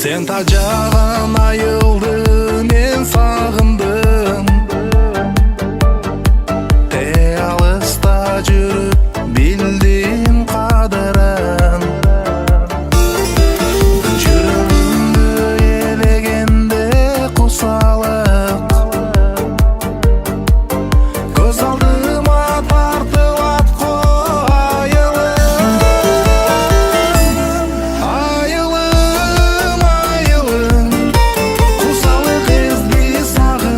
Sen tacağın ayıldı, men sağındım. Te alısta жүрүп bildim kaderen. Жүрөгүмдü elегенде кусалып, көз алдыма тартылат айылым. Айылым, айылым, кусалык эзди сагын.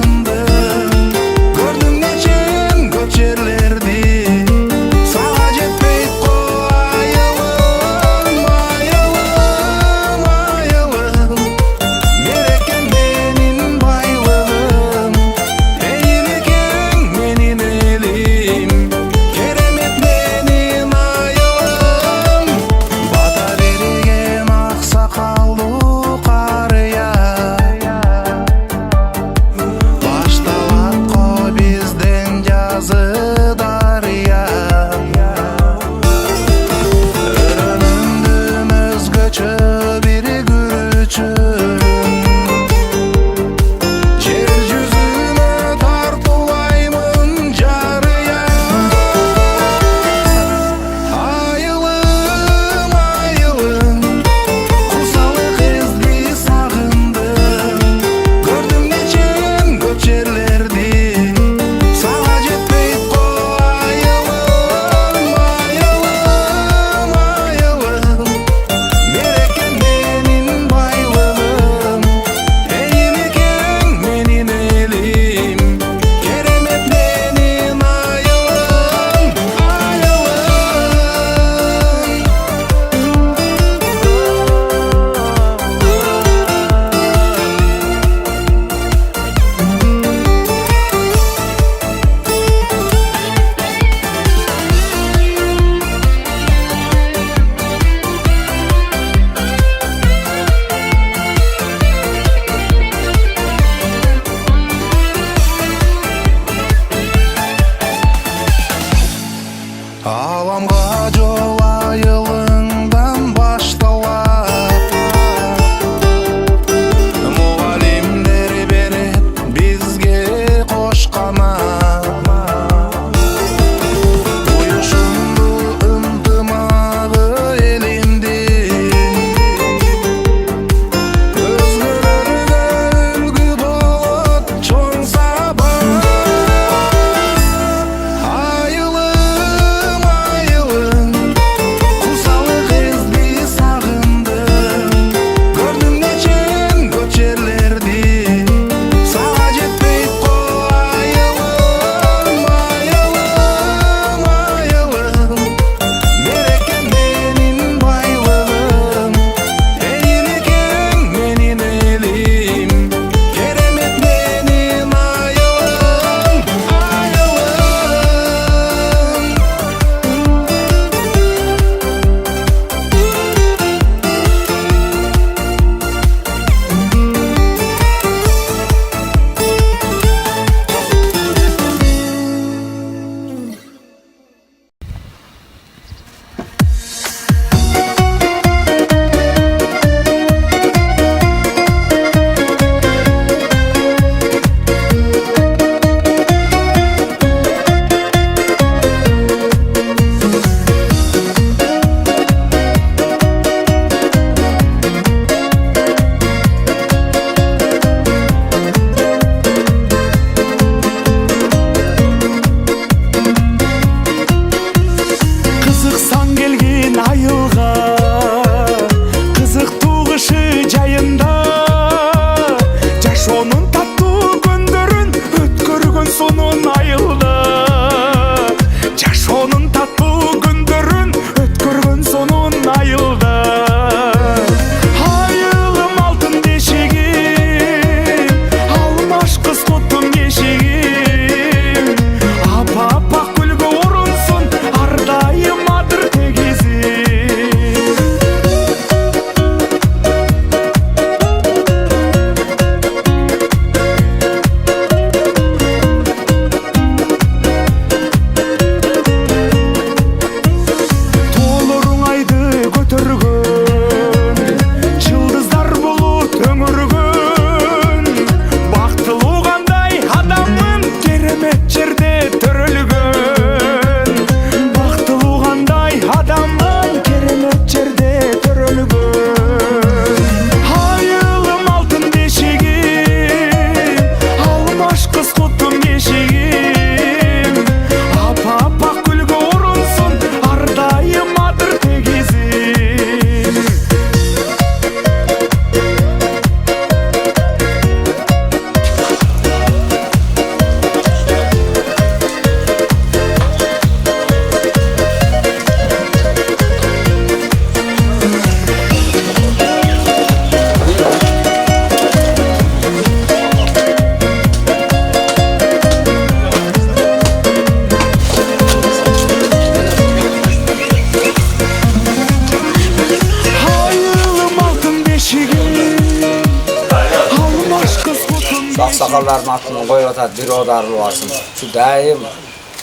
aksakalların atını koyup atat, bir odarlı olsun. Şu daim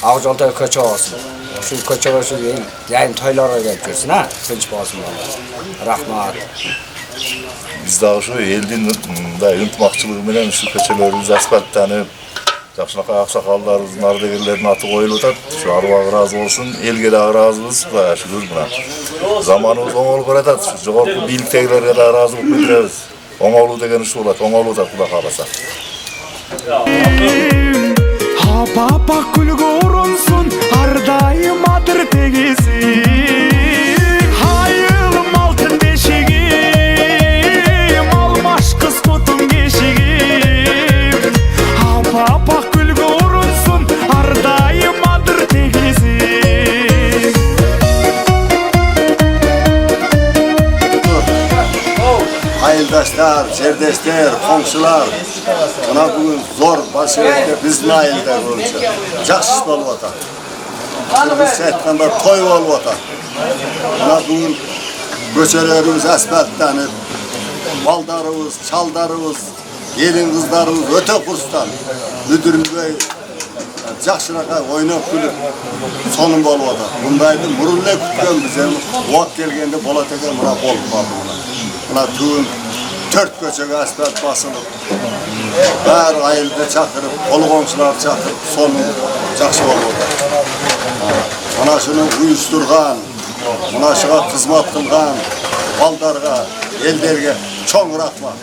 Ağjolda köçe olsun. Şu köçe olsun deyin, daim toylara gelip görsün ha. Tinç olsun bana. Rahmat. Biz daha şu eldin da ıntmakçılığı bilen şu köçelerimiz asfaltlanıp Жақшынақа ақсақалдарымыз, ардагерлердің аты қойылып жатады. Şu аруағы разы болсын, елге де разыбыз, Құдайға шүкір мына. Заманымыз оңолып баратат. Жоғарғы бийліктегілерге де разылық білдіреміз. Оңолу деген іш болады, оңолып жатады Құдай қаласа. Апа күлгі ұрынсын, ардайым адыр тегесі. Айылым алтын бешігім, алмаш қыз тұтым кешігім. Апа күлгі ұрынсын, ардайым адыр тегесі. Ayıldaşlar, çerdeşler, komşular, buna bugün zor başarıda bizden ayılda olunca. Жақсы болып ата. Biz aytqanda toy болып ata. Buna bugün köçelerimiz asfaltlanıp, baldarımız, çaldarımız, gelin kızlarımız öte kurstan, müdürlüğe жақшырақа ойнап күліп, соның болып ата. Бұндайды мұрынлай күткен біз уақыт келгенде болады екен, мына болып қалды мына. Mına tüğün 4 köçege asfalt basılıp, her ayılda çakırıp, kolu komşular çakırıp, sonu жақсы olur. Mına şunu uyuşturgan, mına şuna kızmat kılgan, baldarga, elderge çoğun rahmat.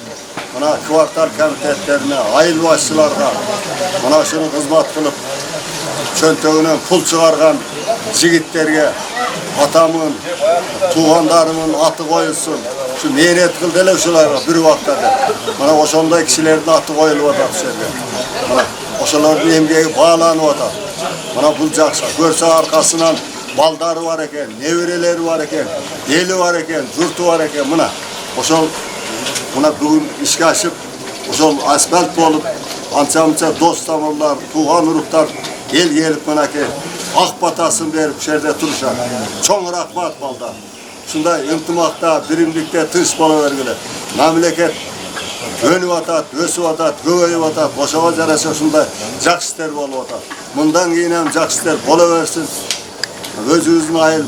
Mına kvartal komitetlerine, ayıl başçılarga, mına şunu kızmat kılıp, çöntöğünen pul çıkargan jigitlerge, atamın, tuğandarımın atı koyulsun. Şu meyret kıldı ele şularga bir vaktada. Mana oşonday kişilerin atı koyulup atar şerge. Mana oşonların emgeği bağlanıp atar. Mana bul жақсы. Görse arkasından baldarı var eken, nevireleri var eken, eli var eken, zurtu var eken. Mına oşon buna bugün işe açıp, oşon asfalt bolup, ança dost tamamlar, tuğan uruklar el gelip mana ki ak batasın verip şerde turuşar. Çoğun rahmat balda. Şunda intimakta, birimlikte tınç boluvergile. Memleket önüp atat, ösüp atat, göbeyip atat, boşağa jarasa şunda жақсы işler bolup atat. Bundan keyin hem жақсы işler bolaversin. Özümüzün ayıl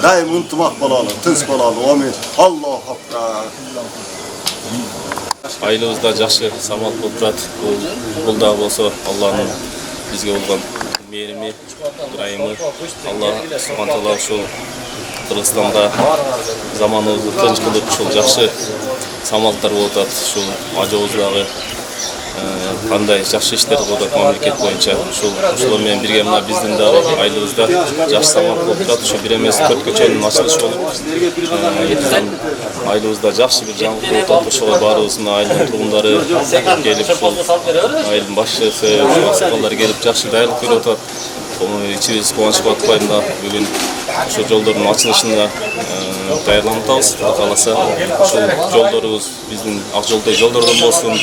daim intimak bolalı, tınç bolalı. Amin. Allahu Akbar. Айылыбызда жақсы самал болып тұрады. Бұл да болса Алланың бізге болған мейірімі, ырайымы. Алла субхан тағала ушул Кыргызстанда заманыбызды тынч кылып ушул жақсы самалдар болуп атат. Ушул ажыбыздагы кандай жақсы иштер кылып атат мамлекет боюнча. Ушулар менен бирге мына биздин дагы айылыбызда жақсы самал болуп турат. Ошо бир эмес 4 көчөнүн ачылышы болуп айылыбызда жақсы бир жаңылык болуп атат. Ошого баарыбыз мына айылдын тургундары келип, ушул айылдын башчысы, аксакалдар келип жақсы даярдык көрүп атат. İçimiz kuvанычка батпай мына бүгүн ошо жолдордун ачылышына даярданып атабыз. Кудай кааласа ушул жолдорубуз биздин Акжолдой жолдордон болсун.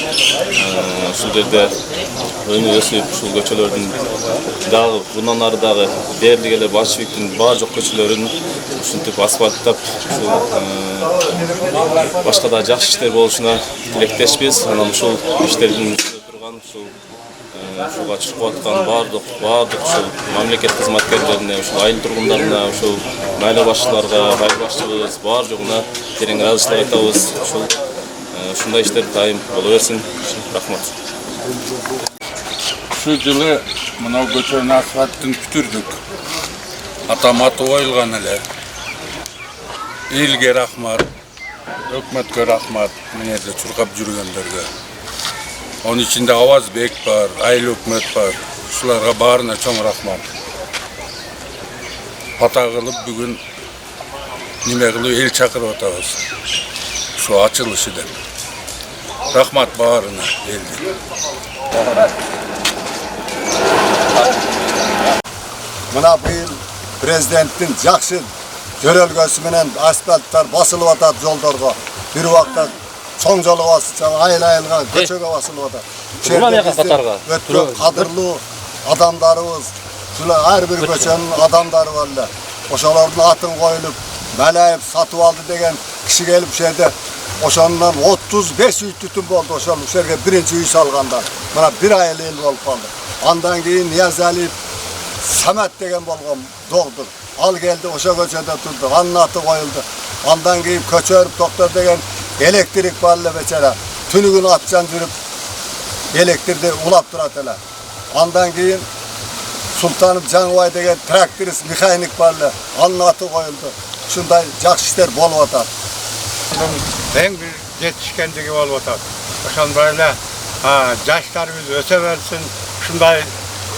Ушул жерде өнүп өсүп ушул көчөлөрдүн дагы мындан ары дагы дээрлик эле Большевиктин баар жок көчөлөрүн ушинтип асфальттап ушул башка да жакшы иштер болушуна тилектешпиз. Анан ушул иштердин үстүндө турган ушул ушуга чыгып аткан баардык ушул мамлекет кызматкерлерине, ушул айыл тургундарына, ушул майла башчыларга, айыл башчыбыз баар жогуна терең ыраазычылык айтабыз. Ушундай иштер дайым боло берсин. Рахмат. Şu жылы мынау көчөнүн асфальтын бүтүрдүк. Атаматы коюлган эле. Элге рахмат, өкмөткө рахмат, мына жерде чуркап жүргөндөргө. Onun içinde Avazbek var, Ayıl Hükmet var. Şularga bаарına çoğun rahmat. Hata kılıp bugün nime kılıp el çakırıp atabız. Şu açılışı da. Rahmat bаарına eldi. Mına bu yıl prezidentin жақсы jörelgösü menen asfaltlar basılıp atat joldarga. Bir vakta Çoğun jolu basılsa, ayıl-ayılga, köçöge basılıp atat. Ötkö kadırlı adamlarımız, her bir köçönün adamları varlar. Oşalardın atın koyulup, melayip satıp aldı degen kişi gelip şerde Oşandan 35 üy tütün boldu oşan uşerge birinci üy salgandan. Bana bir ayıl el bolup kaldı. Andan keyin Niyaz Ali Samet degen bolgan doktor. Al geldi oşa köçede turdu. Anın atı koyuldu. Andan keyin köçörüp doktor degen elektrik barlı beçara. Tünügün atcan jürüp elektrikte ulap durat ele. Andan keyin Sultanım Canvay degen traktorist mekanik barlı. Anın atı koyuldu. Şunday jakşı işler bolup atar. En bir yetişkenligi olup atar. Oşan böyle yaşlarımız öse versin. Şunday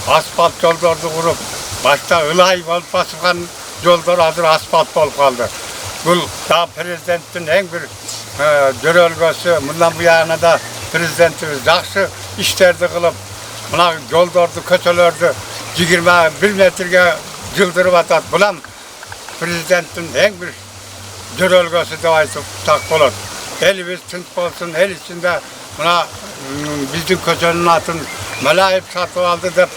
asfalt yollardı kurup başta ılay olup basılgan yollar hazır asfalt olup kaldı. Bu da prezidentin en bir görölgösü. Bundan bu yana da prezidentimiz jakşı işlerdi kılıp buna yollardı, kötülördü. 21 metrege yıldırıp atat. Bulan prezidentin en bir görölgösü de aytıp tak olur. Elimiz tınç olsun, el içinde buna bizim köçönün atın melayip satıp aldı dep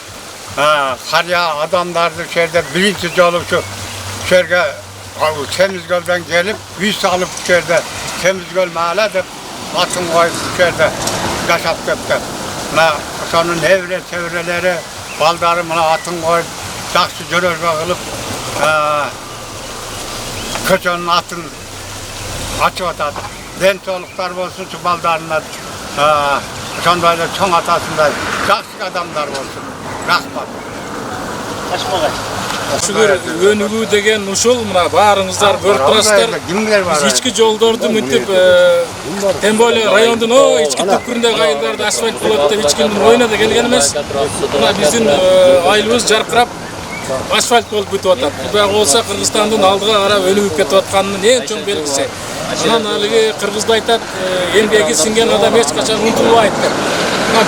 karya adamlardı şerde birinci yolu şerge Temizgöl'den gelip üs alıp şerde Temizgöl mahalle dep atın koyup şerde yaşap depte. Sonun evre çevreleri baldarı buna atın koyup jakşı görölge kılıp köçönün atın açıp atadı. Dençoluklar olsun şu baldarına sonrayla çoğun atasında jakşı adamlar olsun. Rahmat. Şular önügü degen uşul mına barыңızдар көрүп турасыздар. Biz içki жолдорду мынтип тем более райондун о ички түкпүрүндөгү айылдарда асфальт болот деп ичкимдин оюна да келген эмес. Мына биздин айылыбыз жаркырап асфальт болуп бүтүп атат. Буга болсо Кыргызстандын алдыга карап өнүгүп кетип атканынын эң чоң белгиси. Анан алиги кыргызда айтат, эмгеги сиңген адам эч качан унутулбайт деп.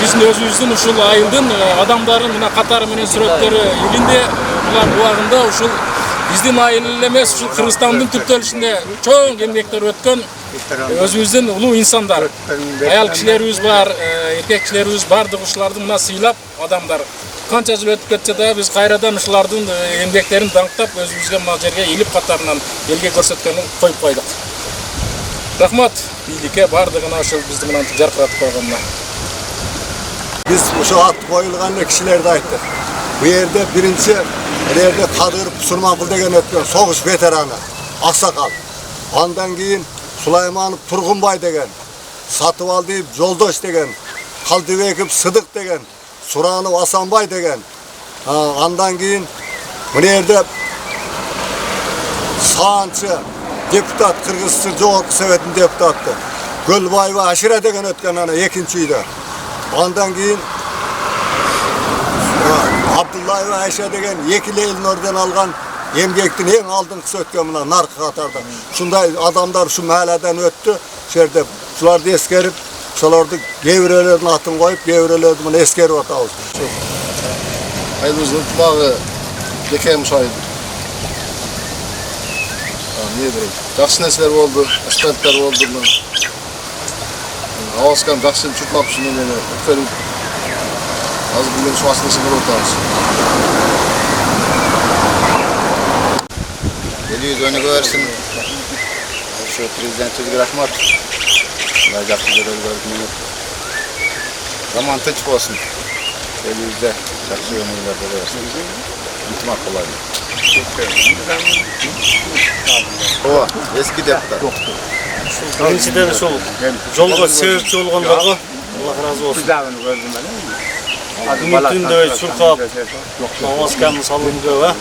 Биздин өзүбүздүн ушул айылдын адамдарын мына катары менен сүрөттөрү илинде булар убагында ушул биздин айыл эле эмес, ушул Кыргызстандын түптөлүшүндө чоң эмгектер өткөн өзүбүздүн улуу инсандар. Аял кишилерибиз бар, эркек кишилерибиз бардык ушуларды мына сыйлап адамдар. Канча жыл өтүп кетсе да биз кайрадан ушулардын эмгектерин даңктап өзүбүзгө мына жерге илип катарынан элге көрсөткөнүн коюп койдук. Рахмат бийликке бардыгына ушул бизди мынантип жаркыратып койгонуна. Biz şu at koyulgan kişiler de ayttık. Bu yerde birinci, yerde Kadir Surmankul degen ötken soğuş veteranı, Aksakal. Andan keyin Sulaymanov Turgunbay degen, Satıvaldiyev Joldoş degen, Kaldыбеков Sıdık degen, Suranov Asanbay degen. Andan keyin bu yerde sağançı, deputat, Kırgızistan Joğuk Sovet'in deputatı. Gölbayeva Aşire degen ötken ana ikinci uyda. Ondan keyin Abdullah ve Ayşe degen iki leylin oradan algan emgektin en aldınqısı ötken buna narkı katardı. Şunday adamlar şu mahalleden öttü. Şerde şulardı eskerip, şulardı gevrelerin atın koyup, gevrelerin bunu eskerip atağız. Ayımızın tumağı gekeymiş aydı. Nedir? Jakşı nesler oldu, asfaltlar oldu mu? Ağızkan jakşı çutmap şunu meni ötferip az bilgen şu aslında sınır otarız. Elimiz önüge versin. Şu prezidentimiz rahmat. Allah jakşı görevlerini zaman tinch olsun. Elimizde jakşı ömürlerde versin. İntimak kolaydı. O eski deputat. Birinchiden ошол жолго себепчи болгондорго Аллах разы болсун. Бүгүнкү күндө чуркап, намазканы салууга ва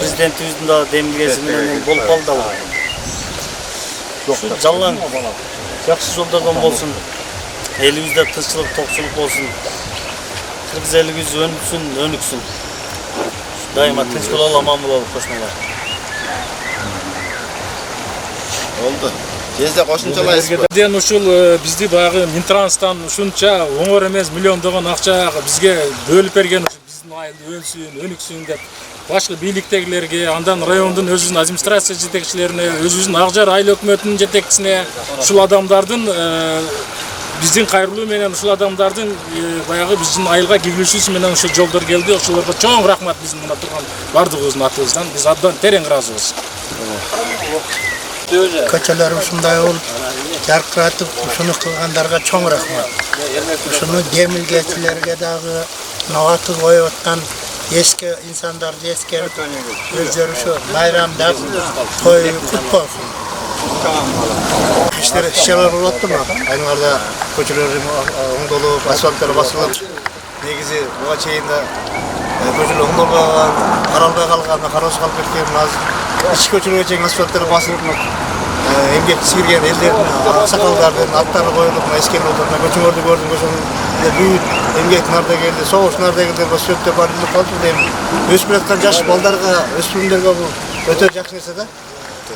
президентибиздин да демилгеси менен болуп калды бул. Ушу жалаң жакшы жолдордон болсун, элибизде тынччылык, токчулук болсун. Кыргыз элибиз өнүксүн, өнүксүн. Дайыма тынч бололу, аман бололу кошуналар. Oldu. Tezde qo'shimchalaysiz. Ден ушул бизди багы Минтранстан ушунча оңор эмес миллиондогон акча бизге бөлүп берген биздин айыл өнсүн, өнүксүн деп башка бийликтегилерге, андан райондун өзүнүн администрация жетекчилерине, өзүбүздүн Акжар айыл өкмөтүнүн жетекчисине ушул адамдардын биздин кайрылуу менен ушул адамдардын баягы биздин айылга киргизүүсү менен ушул жолдор келди. Ошолорго чоң рахмат биздин мына турган бардыгыбыздын атыбыздан. Биз абдан терең ыраазыбыз. Köçeler ушундай болуп жаркыратып ушуну кылгандарга чоң рахмат. Ушуну демилгечилерге дагы наваты коюп аткан эски инсандарды эскерип өздөрү ушу байрамдап той кут болсун. İşler болуп аттымы? Айныңарда көчөлөр оңдолуп, асфальттар басылып, негизи буга чейин да көчөлөр оңдолбогон, каралбай калган, кароосуз калып кеткен азыр ич көчөлөргө чейин асфальттар басылып, эмгек сирген элдердин аксакалдардын аттары коюлуп, эскерип отурган көчөңөрдү көрдүм, көчөнүн бүт эмгек нардагерлер, согуш нардагерлер сөттө барылып калды. Эми өсүп жаткан жаш балдарга, өспүрүмдөргө бул өтө жакшы нерсе да.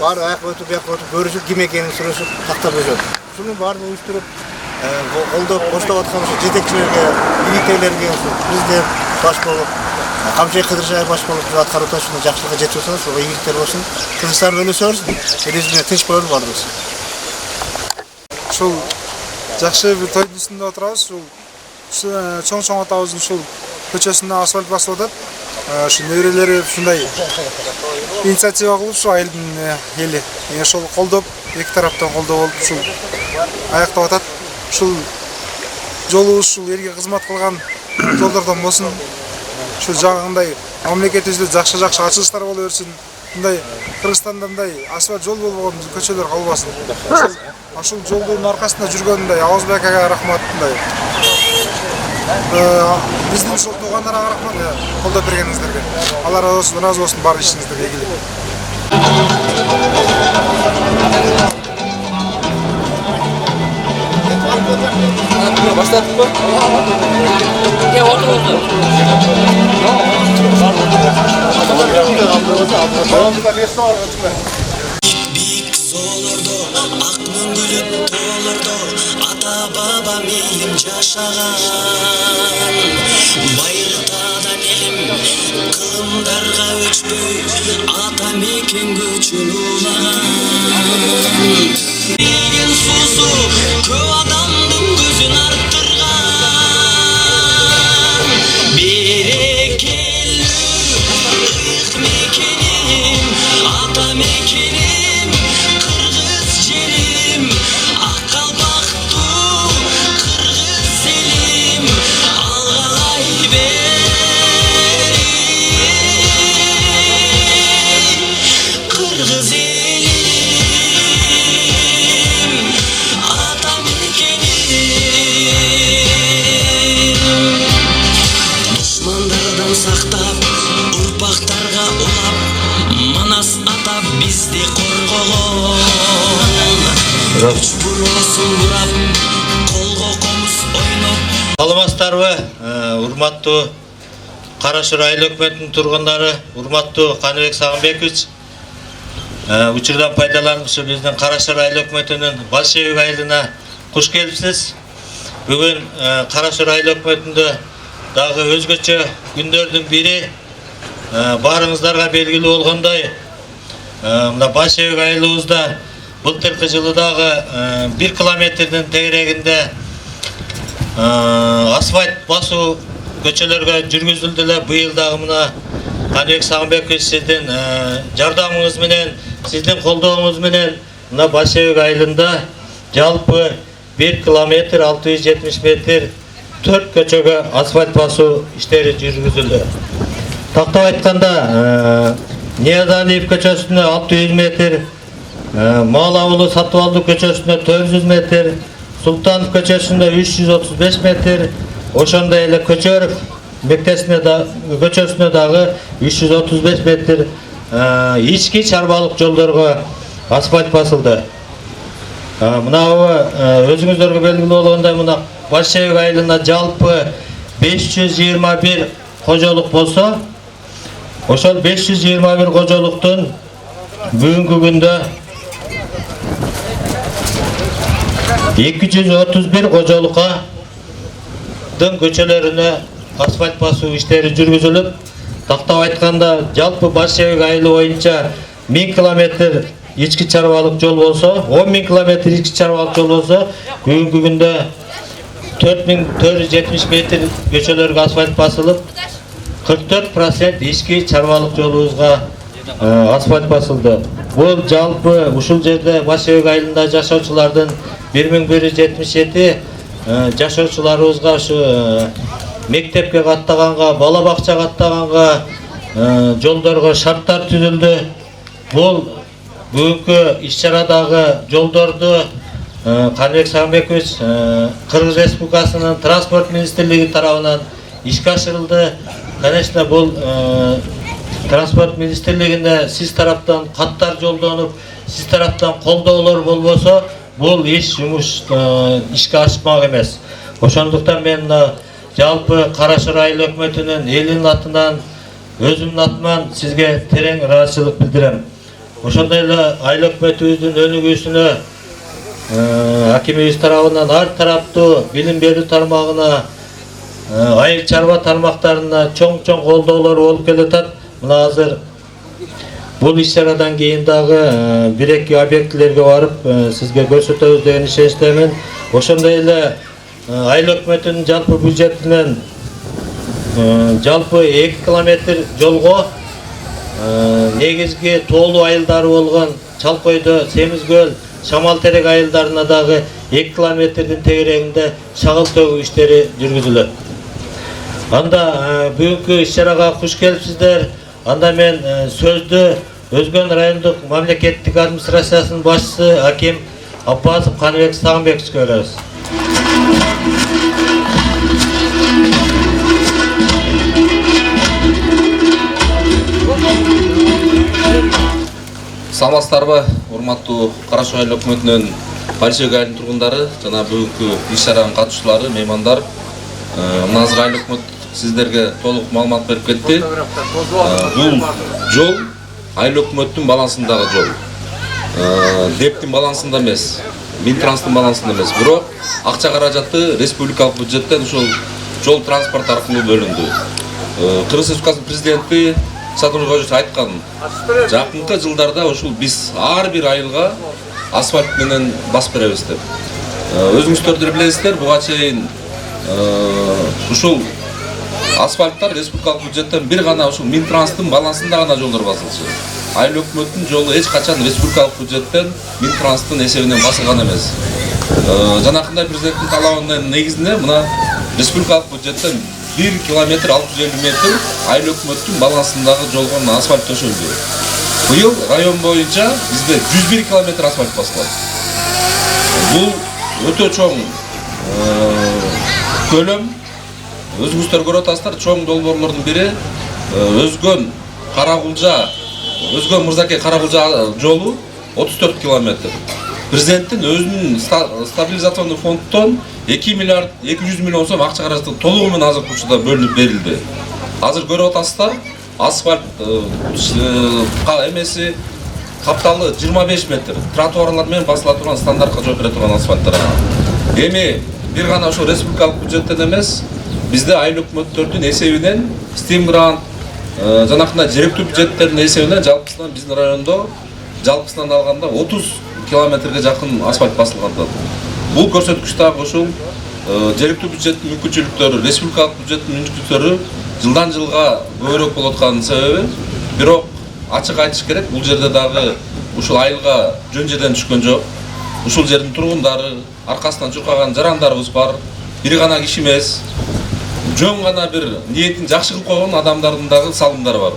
Бары аяк өтүп, көрүшүп, ким экенин сурашып, тактап өтөт. Ушунун баарын уюштуруп, колдоп, коштоп аткан ушу жетекчилерге, иликтейлерге, президент баш болуп, Камчай Кыдыршаев баш болуп, аткарып ушуну жакшылыкка жетип атсаңыз, ошого ийгиликтер болсун. Кыргызстан өнөсө берсин, элибизде тынч болуп баарыбыз. Ушул жакшы бир тойдун үстүндө отурабыз. Чоң атабыздын ушул көчөсүнө асфальт басып атат. Şu nöreleri şunday inisiyativa kılıp şu ayıldın eli. Yani şu koldop, iki taraftan koldop olup şu ayakta atat. Şu yolu şu yerге kızmat kılgan yollardan bolsun. Şu жаңындай мамлекетибизде жакшы ачылыштар боло берсин. Мындай Кыргызстанда мындай асфальт жол болбогон көчөлөр калбасын. Ошол жолдун аркасында жүргөнүндай Абазбек ага рахмат мындай. Биздин ушул туугандарга рахмат, колдоп бергениңиздерге. Алла разы болсун бар ишиңиздерге ийгилик. Баштадык ба? Отурду. Бик золордо, ак мөңгүлүп тоолордо, ата баба мелим жашаган. Байыртадан элим кылымдарга өчпөй, ата мекен көчүн улаган. Деген суусу көп адамдын көзүн арттырган. Берекелүү ыйык мекеним, ата мекеним, кыргыз жерим, ак калпактуу кыргыз элим, алгалай бери кыргыз элим, ата мекеним. Душмандардан сактап, урпактарга улап, Манас ата бизди коргогон. Буросун бурап, колго комуз ойноп. Саламатсыздарбы, урматтуу Кара-Шыр айыл өкмөтүнүн тургундары, урматтуу Каныбек Сагынбекович. Учурдан пайдаланып, биздин Кара-Шыр айыл өкмөтүнүн Большевик айылына куш келипсиз. Бүгүн Кара-Шыр айыл өкмөтүндө дагы өзгөчө күндөрдүн бири баарыңыздарга белгилүү болгондой, мына Большевик айылыбызда былтыркы жылы дагы 1 километрдин тегерегинде асфальт басуу көчөлөргө жүргүзүлдү эле. Быйыл дагы мына Каныбек Сагынбекович сиздин жардамыңыз менен, сиздин колдооңуз менен мына Большевик айылында жалпы 1 километр 670 метр 4 көчөгө асфальт басуу иштери жүргүзүлдү. Тактап айтканда, Ниязалиев көчөсүнө 600 метр, Мал ауылы Сатыбалды көчөсүнө 400 метр, Султанов көчөсүнө 335 метр, ошондой эле Көчөров көчөсүнө дагы 335 метр ички чарбалык жолдорго асфальт басылды. Мына өзүңүздөргө белгилүү болгондой, мына Большевик айылына жалпы 521 кожолук болсо, ошол 521 кожолуктун бүгүнкү күндө 231 кожолукка көчөлөрүнө асфальт басуу иштери жүргүзүлүп, тактап айтканда жалпы Большевик айылы боюнча 1000 километр ички чарбалык жол болсо, 10.000 километр ички чарбалык жол болсо, бүгүнкү күндө 4470 метр көчөлөргө асфальт басылып, 44% ички чарбалык жолубузга асфальт басылды. Бул жалпы ушул жерде Башөйөк айылында жашоочулардын 1177 жашоочуларыбызга ушу мектепке каттаганга, бала бакчага каттаганга, жолдорго шарттар түзүлдү. Бул бүгүнкү иш-чарадагы жолдорду Каныбек Сагынбекович Кыргыз Республикасынын транспорт министрлиги тарабынан ишке ашырылды. Конечно, бул транспорт министрлигине сиз тараптан каттар жолдонуп, сиз тараптан колдоолор болбосо, бул иш жумуш ишке ашпак эмес. Ошондуктан мен жалпы Кара-Шор айыл өкмөтүнүн элинин атынан, өзүмдүн атыман сизге терең ыраазычылык билдирем. Ошондой эле айыл өкмөтүбүздүн өнүгүүсүнө акимибиз тарабынан ар тараптуу билим берүү тармагына, айыл чарба тармактарына чоң колдоолор болуп келатат. Мына азыр бул иш-чарадан кийин дагы бир-эки объектилерге барып сизге көрсөтөбүз деген ишеничтемин. Ошондой эле айыл өкмөтүнүн жалпы бюджетинен жалпы 2 километр жолго негизги тоолуу айылдары болгон Чалкойдо, Семизкөл, Шамалтерек айылдарына дагы 2 километрдин тегерегинде шагыл төгүү иштери жүргүзүлөт. Анда бүгүнкү иш-чарага куш келипсиздер. Анда мен сөздү Өзгөн райондук мамлекеттик администрациясынын башчысы Аким Аббасов Каныбек Сагынбековичке беребиз. Саламатсыздарбы, урматтуу Кара-Шор айыл өкмөтүнүн Башөйөк айылынын тургундары жана бүгүнкү иш-чаранын катышуулары, меймандар. Мына азыр айыл өкмөт сиздерге толук маалымат берип кетти. Бул жол айыл өкмөттүн балансындагы жол. Дептин балансында эмес, Минтранстын балансында эмес, бирок акча каражаты республикалык бюджеттен ушул жол транспорт аркылуу бөлүндү. Кыргыз Республикасынын президенти Сатыр Кожоевич айткан, жакынкы жылдарда ушул биз ар бир айылга асфальт менен басып беребиз деп. Өзүңүздөр деле билесиздер, буга чейин ушул асфальттар республикалык бюджеттен бир гана ушул Минтранстын балансында гана жолдор басылчу. Айыл өкмөттүн жолу эч качан республикалык бюджеттен Минтранстын эсебинен басылган эмес. Жанакындай президенттин талабынын негизинде мына республикалык бюджеттен 1 километр 650 метр айыл өкмөттүн балансындагы жолго асфальт төшөлдү. Быйыл район боюнча бизде 101 километр асфальт басылат. Бул өтө чоң көлөм. Өзүңүздөр көрүп атасыздар, чоң долбоорлордун бири Өзгөн Мырзаке Карагулжа жолу 34 километр. Президенттин өзүнүн стабилизационный фонддон 2 миллиард 200 миллион сом акча каражаты толугу менен азыркы учурда бөлүнүп берилди. Азыр көрүп атасыздар, асфальт эмеси капталы 25 метр. Тротуарлар менен басыла турган стандартка жооп бере турган асфальттар. Эми бир гана ошо республикалык бюджеттен эмес, бизде айыл өкмөттөрдүн эсебинен Steam грант жанакындай жергиликтүү бюджеттердин эсебинен жалпысынан биздин райондо жалпысынан алганда 30 километрге жакын асфальт басылган. Бул көрсөткүч дагы ушул жергиликтүү бюджеттин мүмкүнчүлүктөрү, республикалык бюджеттин мүмкүнчүлүктөрү жылдан жылга көбүрөөк болуп атканын себеби. Бирок ачык айтыш керек, бул жерде дагы ушул айылга жөн жерден түшкөн жок. Ушул жердин тургундары, аркасынан чуркаган жарандарыбыз бар. Бир гана киши эмес, жөн гана бир ниетин жакшы кылып койгон адамдардын дагы салымдары бар.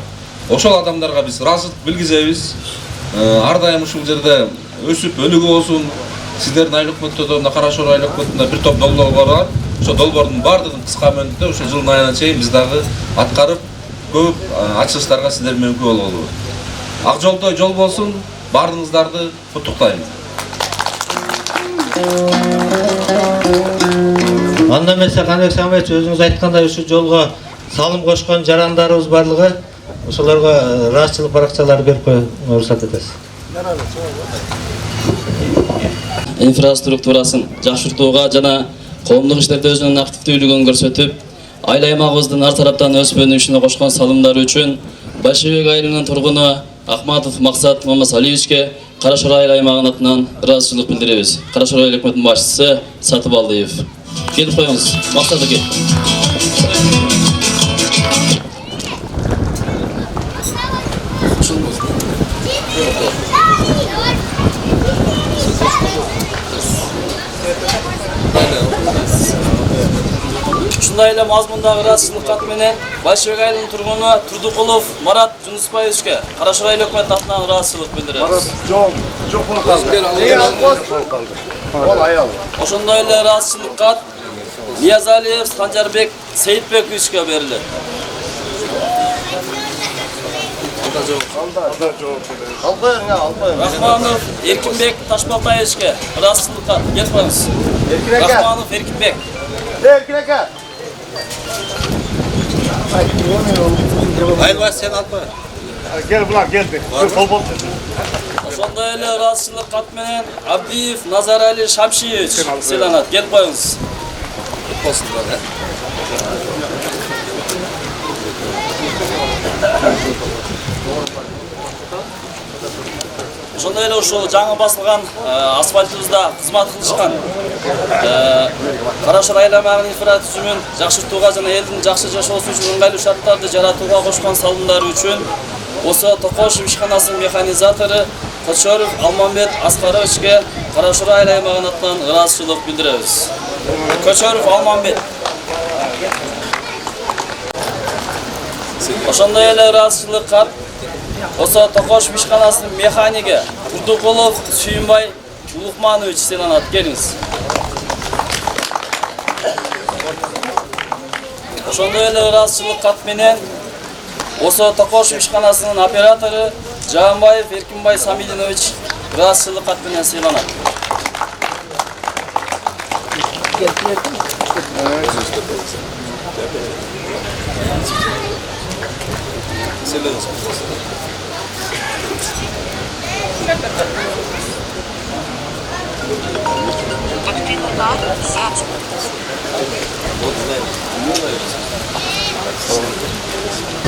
Ошол адамдарга биз ыраазычылык билгизебиз. Ар дайым ушул жерде өсүп өнүгүү болсун. Сиздердин айыл өкмөттөрдө мына Кара-Шор айыл өкмөтүндө бир топ долбоор бар. Ошо долбоордун баардыгын кыска мөөнөттө ошо жылдын айына чейин биз дагы аткарып, көп ачылыштарга сиздер менен күбө бололу. Ак жолдой жол болсун. Баарыңыздарды куттуктайм. Анда эмесе Каныбек Сагынбекович өзүңүз айткандай ушул жолго салым кошкон жарандарыбыз барлыгы, ошолорго ыраазычылык баракчаларды берип коюп уруксат этесиз. Инфраструктурасын жакшыртууга жана коомдук иштерде өзүнүн активдүүлүгүн көрсөтүп, айыл аймагыбыздын ар тараптан өсүп өнүгүшүнө кошкон салымдары үчүн Башөйөк айылынын тургуну Акматов Максат Мамасалиевичке Кара-Шор айыл аймагынын атынан ыраазычылык билдиребиз. Кара-Шор айыл өкмөтүнүн башчысы Сатыбалдиев. Келип коюңуз, Максат аке. Ушундай эле мазмундагы ыраазычылык кат менен Байшыбек айылынын тургуну Турдукулов Марат Жунусбаевичке Карашыр айыл өкмөтү атынан ыраазычылык билдиребиз. Ошондой эле ыраазычылык кат Ниязалиев Санжарбек Сейитбековичке берилет. Рахманов Эркинбек Ташбалтаевичке ыраазычылык кат. Келиңиз. Рахманов Эркинбек. Айылбаш сен алып қой. Gel bular geldi. Ошондой эле ыраазычылык кат менен Абдиев Назарали Шамшиевич сыйланат. Келип коюңуз. Ошондой эле ушул жаңы басылган асфальтыбызда кызмат кылышкан Карашыр айыл аймагынын инфратүзүмүн жакшыртууга жана элдин жакшы жашоосу үчүн ыңгайлуу шарттарды жаратууга кошкон салымдары үчүн Осо Токошев ишканасынын механизатору Кочоров Алмамбет Аскаровичке Карашыр айыл аймагынын атынан ыраазычылык билдиребиз. Кочоров Алмамбет. Ошондой эле ыраазычылык кат Осо Токошев ишканасынын механиги Турдукулов Сүйүнбай Улукманович сыйланат. Келиңиз. Ошондой эле ыраазычылык кат менен Осо Токошев ишканасынын оператору Жаанбаев Эркинбай Самилинович ыраазычылык кат менен сыйланат.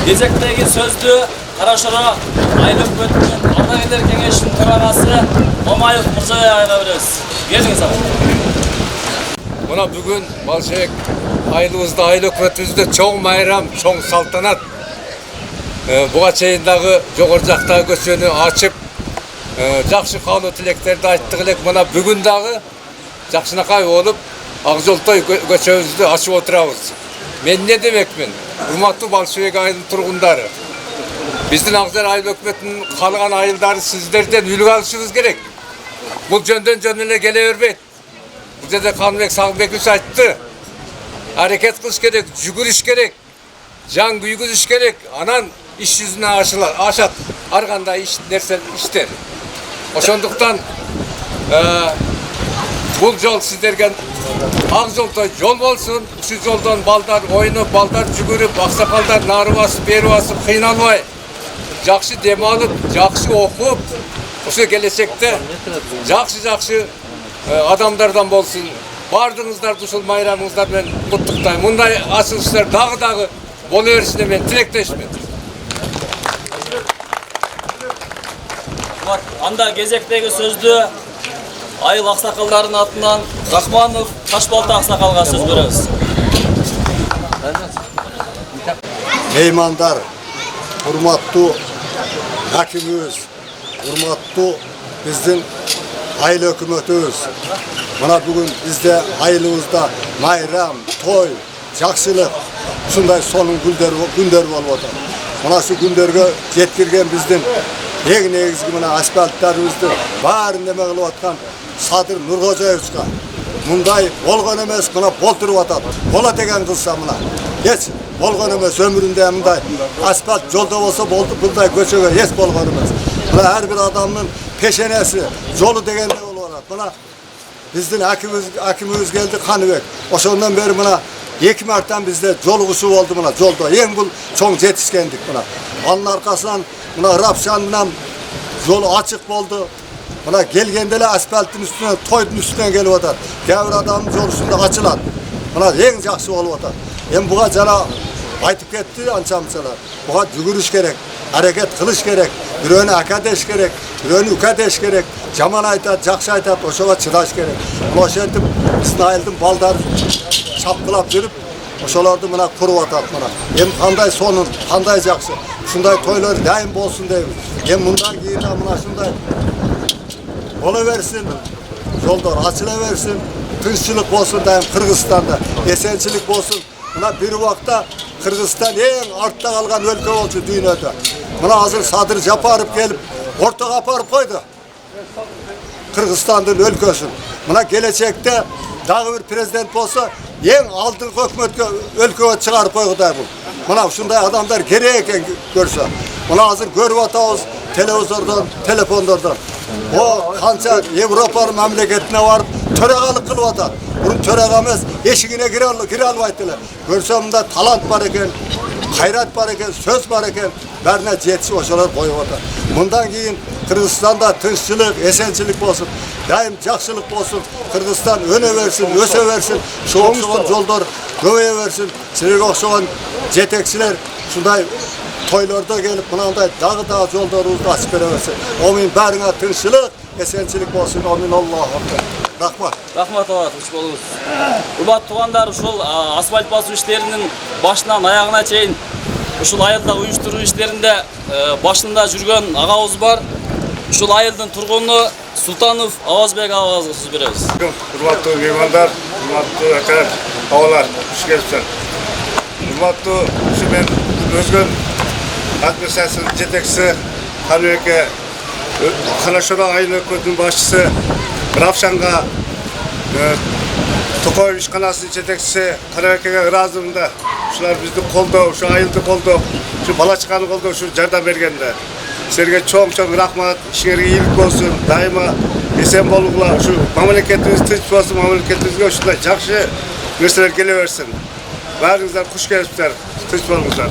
Кезектеги сөздү Карашыр айыл өкмөтүнүн ардагерлер кеңешинин төрагасы Мамаев Мырзаевге беребиз. Келиңиз ага. Мына бүгүн Балшебек айылыбызда, айыл өкмөтүбүздө чоң майрам, чоң салтанат. Буга чейин дагы жогору жактагы көчөнү ачып, жакшы каалоо тилектерди айттык элек. Мына бүгүн дагы жакшынакай болуп, Ак Жолтой көчөбүздү ачып отурабыз. Мен не демекмин? Урматтуу Балшебек айылынын тургундары. Биздин Акжар айыл өкмөтүнүн калган айылдары сиздерден үлгү алышыбыз керек. Бул жөндөн жөн эле келе бербейт. Бул жерде Каныбек Сагынбекович айтты. Аракет кылыш керек, жүгүрүш керек, жан күйгүзүш керек. Анан иш жүзүнө ашат. Ар кандай нерсе иштер. Ошондуктан бул жол сиздерге Ак Жолтой жол болсун. Ушул жолдон балдар ойноп, балдар жүгүрүп, аксакалдар нары басып, бери басып, кыйналбай, жакшы дем алып, жакшы окуп, ошо келечекте жакшы адамдардан болсун. Бардыңыздарды ушул майрамыңыздар менен куттуктайм. Мындай ачылыштар дагы боло беришине мен тилектешмин. Анда кезектеги сөздү айыл аксакалдарынын атынан Рахманов Ташбалта аксакалга сөз беребиз. Meymanдар, урматтуу акимибиз, урматтуу биздин айыл өкмөтүбүз. Мына бүгүн бизде айылыбызда майрам, той, жакшылык, ушундай сонун күндөр болуп атат. Мына şu күндөргө жеткирген биздин эң негизги мына асфальттарыбызды баарын неме кылып аткан Садыр Нуркожоевичке мындай болгон эмес, мына болтуруп атат. Бола деген кылса мына. Эч болгон эмес өмүрүндө мындай асфальт жолдо болсо болду, мындай көчөгө эч болгон эмес. Мына ар бир адамдын пешенеси, жолу дегенде болуп атат. Мына биздин акимибиз келди Каныбек. Ошондон бери мына 2 марттан бизде жолугушуу болду мына жолдо. Эң бул чоң жетишкендик мына. Анын аркасынан мына Рапшандан жол ачык болду. Mına gelgende asfaltın üstüne, toydun üstüne gelip atar. Gavur adamın yol üstünde açılan. Mına en jakşı olup atar. Hem buğa jana aytıp ketdi ançamçalar. Buğa жүгүрүш керек, hareket kılış gerek, biröөнү aka deş gerek, biröөнү uka deş gerek, jaman aytat, jakşı aytat, oşoga çıdaş gerek. Mına oşentip bizdin ayıldın baldar çapkılap жүрүp, Oşalardı mına kurup atat mına. Hem kanday sonun, kanday jakşı. Şunday toylar daim bolsun deymiz. Hem bundan keyin mına şunday ola versin. Yollar açılaversin. Tinççilik bolsun deyim Kırgızstanda. Esençilik bolsun. Mına bir vakta Kırgızistan en artta kalgan ülke oldu dünyada. Mına hazır Sadır Japarov gelip ortaga aparıp koydu. Kırgızistan'ın ülkesin. Mına gelecekte dağ bir prezident olsa en altın hükümetke ülkeye çıkarıp koyguday bu. Mına şunday adamlar gerek görse. Mına hazır görüp atağız televizordan, telefonlardan. O kança Avrupa'nın memleketine varıp töregalık kılıp atar. Bunun töregamız eşigine gire almaydılar. Görsem de talant var eken, hayrat var eken, söz var eken, berine jetsi oşalar koyup atar. Bundan keyin Kırgızistan'da tinççilik, esençilik olsun, daim jakşılık olsun. Kırgızistan öne versin, öse versin, şu okşagan yollar göbeye versin. Sizlerge okşagan jetekçiler şunday toylarda gelip mınандай dağı yollarımızda açıp vereversin. Omin berine tinççilik, esençilik olsun. Omin Allah'a. Rahmat. Rahmat ağa, hoş болуңуз. Урматтуу туугандар, ушул асфальт басуу иштеринин башынан аягына чейин ушул айылда уюштуруу иштеринде башында жүргөн агабыз бар. Ушул айылдын тургуну Султанов Авазбек агабызга сөз беребиз. Урматтуу меймандар, урматтуу акалар, агалар, хуш келипсиздер. Урматтуу ушу мен өзгөн администрациянын жетекчиси Каныбеке Канашора айыл өкмөтүнүн башчысы Равшанга Токоев ишканасынын жетекчиси Каныбекеге ыраазымын да. Ушулар бизди колдоо, ушу айылды колдоо, ушу бала чаканы колдоо, ушу жардам бергенде. Силерге чоң рахмат, ишиңерге ийгилик болсун, дайыма эсен болуңула, ушу мамлекетибиз тынч болсун, мамлекетибизге ушундай жакшы нерселер келе берсин. Баарыңыздар куш келипсиздер, тынч болуңуздар.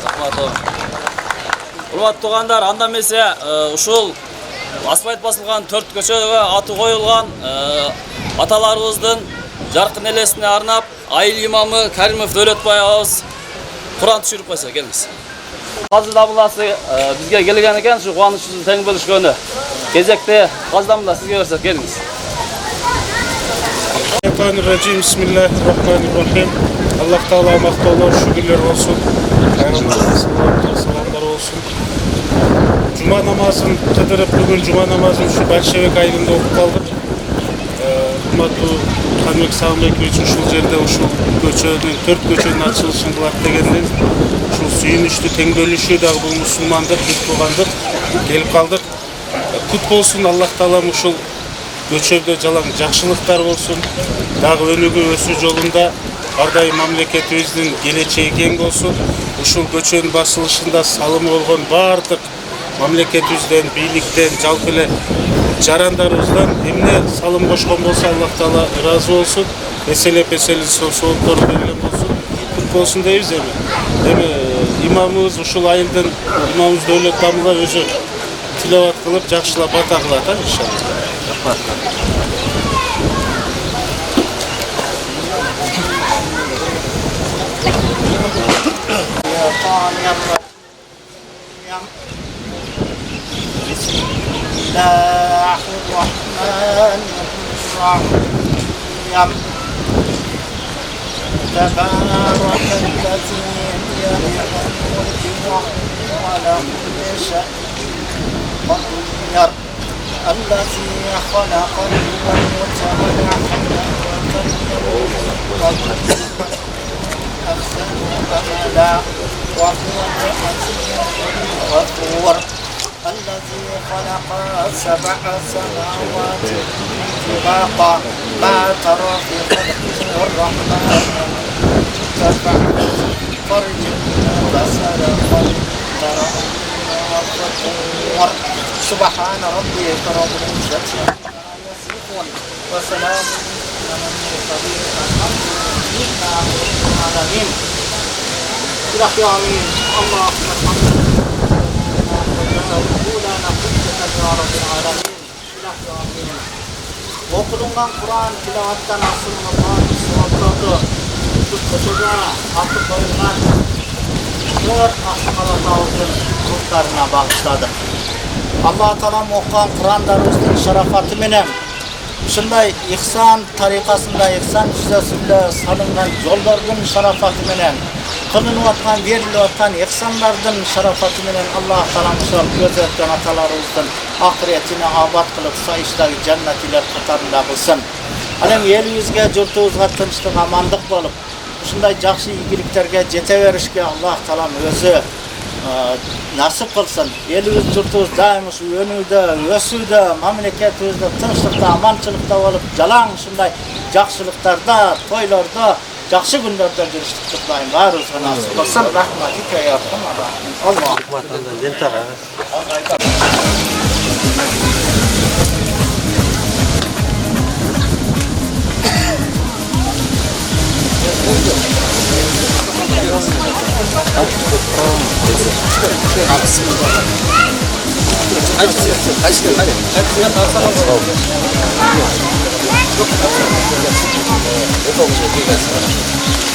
Рахмат. Урматтуу туугандар, анда эмесе ушул асфальт басылган 4 көчөгө аты коюлган аталарыбыздын жаркын элесине арнап айыл имамы Каримов Дөөлөтбай агабыз Куран түшүрүп койсо, келиңиз. Казы дамыласы бизге келген экен, ушу кубанычыбызды тең бөлүшкөнү. Кезекте казы дамыла сизге берсек, келиңиз. Bismillahirrahmanirrahim. Allah Taala mактоолор, шүгүрлөр болсун. Саламдар болсун. Жума намазын кыдырып, бүгүн жума намазын ушу Большевик айылында окуп калдык. Урматтуу Каныбек Сагынбекович ушул жерде ушул көчөнүн 4 көчөнүн ачылышын кылат дегенден ушул сүйүнүчтү тең бөлүшүү дагы бул мусулмандык, туугандык келип калдык. Кут болсун, Аллах Таалам ушул көчөдө жалаң жакшылыктар болсун. Дагы өнүгүү өсүү жолунда ар дайым мамлекетибиздин келечеги кең болсун. Ушул көчөнүн басылышында салымы болгон бардык мамлекетибизден, бийликтен, жалпы эле жарандарыбыздан эмне салым кошкон болсо Аллах Таала ыраазы болсун. Эселеп соолуктор берилген болсун. Кут болсун дейбиз эми. Эми имамыбыз ушул айылдын имамыбыз Дөөлөт Дамыла өзү тилават кылып, жакшылап бата кылат, иншалла. Рахмат. تبارك الذي بيده الملك وله شأن قدير الذي خلق الموت والحياة أحسن عملا وهو العزيز الغفور الذي خلق 7 سماوات طباقا ما ترى في خلق الرحمن تفعل فرج البصر ترى الفطور سبحان ربي رب العزة عما يصفون وسلام على المرسلين الحمد لله رب العالمين. إلهي آمين. اللهم الحمد Okulundan Kur'an tilavattan asılmadan sohbeti şu köşede atı koyulan 4 Asmalatağız'ın ruhlarına bağışladı. Allah Teala okuyan Kur'anlarımızın şarafatı menen ушундай ихсан тарикасында, ихсан жүзөсүндө салынган жолдордун шарафаты менен, кылынып аткан, берилип аткан ихсандардын шарафаты менен Аллах Таалам ошол көз өткөн аталарыбыздын акыретине абад кылып, сайыштагы жаннат илер катарында кылсын. Ал эми элибизге, журтубузга тынчтык, амандык болуп, ушундай жакшы ийгиликтерге жете беришке Аллах Таалам өзү насip kılsın. Elimiz turtuz daim önüde, ösüde, memleketizde, tınçlıkta, amançılıkta olup, jalan şunday jakşılıklarda, toylarda, jakşı günlerde görüştük tutmayın. Varızga nasip kılsın. Rahmatike yaptım. Allah.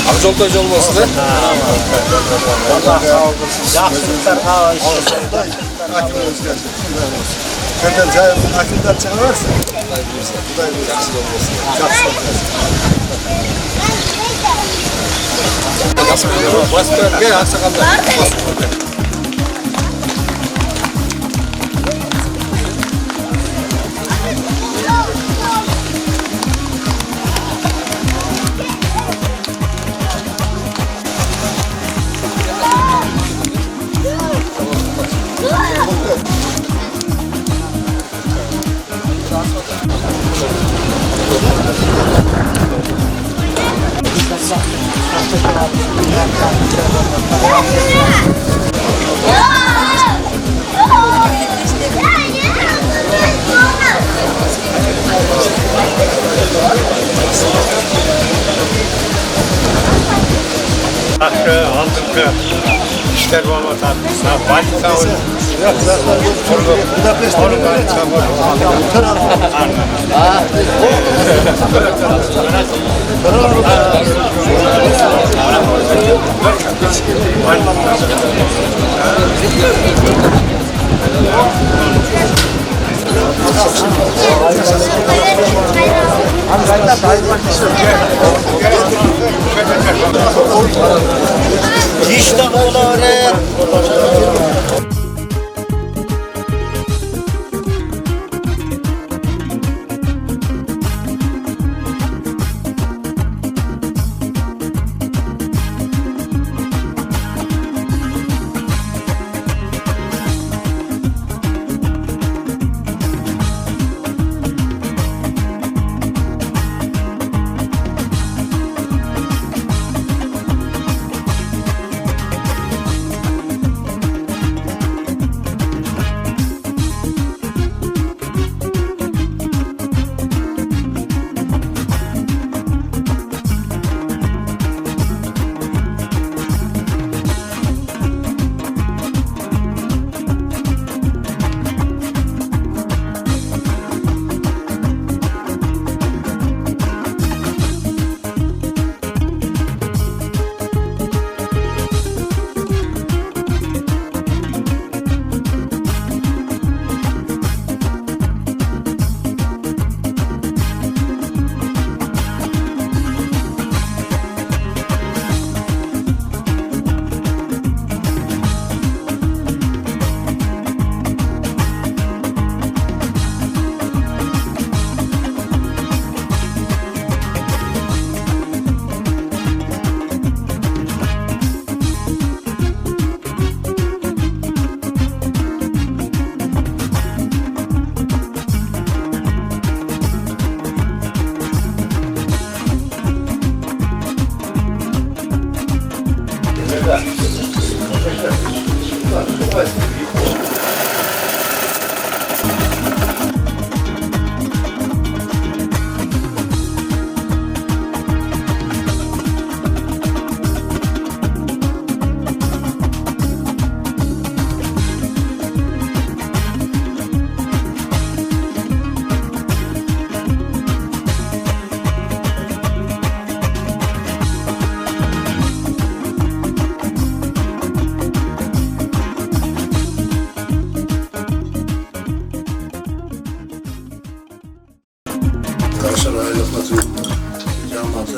Akjoltoy olmasın da. Köyden akıldan çıkarırsın. Gel aksakallar. Altınkı işler olmadan, valisa olur. Onun valisa İşte olur.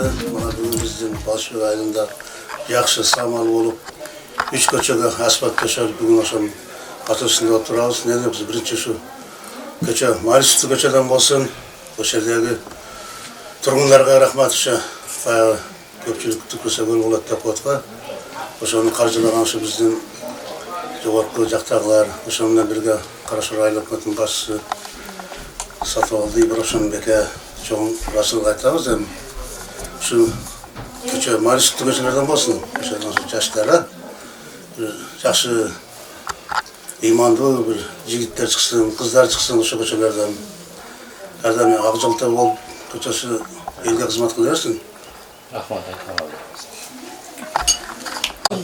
Rahmatı. Bana bugün bizim Balşık ayında yaxşı samal olup 3 köçege asfalt döşelip bugün akşam atısında oturarız. Ne diyoruz? Birinci şu köçe, Malisüstü köçeden olsun. O şerdeki turgunlarga rahmat işe bayağı köpçülük tükrüse böyle oladı da kotka. Oşonu karşılagan şu bizden joğorku jaktagılar, oşonunla birge Karaşoy Aylı Hökümetinin başçısı Satıvaldı İbrahim Beke çoğun rasıl aytabız hem şu köçe Malisüstü köçelerden olsun. Köçeden şu yaşlara yaxşı imanlı bir jigitler çıksın, kızlar çıksın oşo köçelerden. Her zaman Akjolta olup köçesi elge hizmet kılarsın. Rahmat aytkan.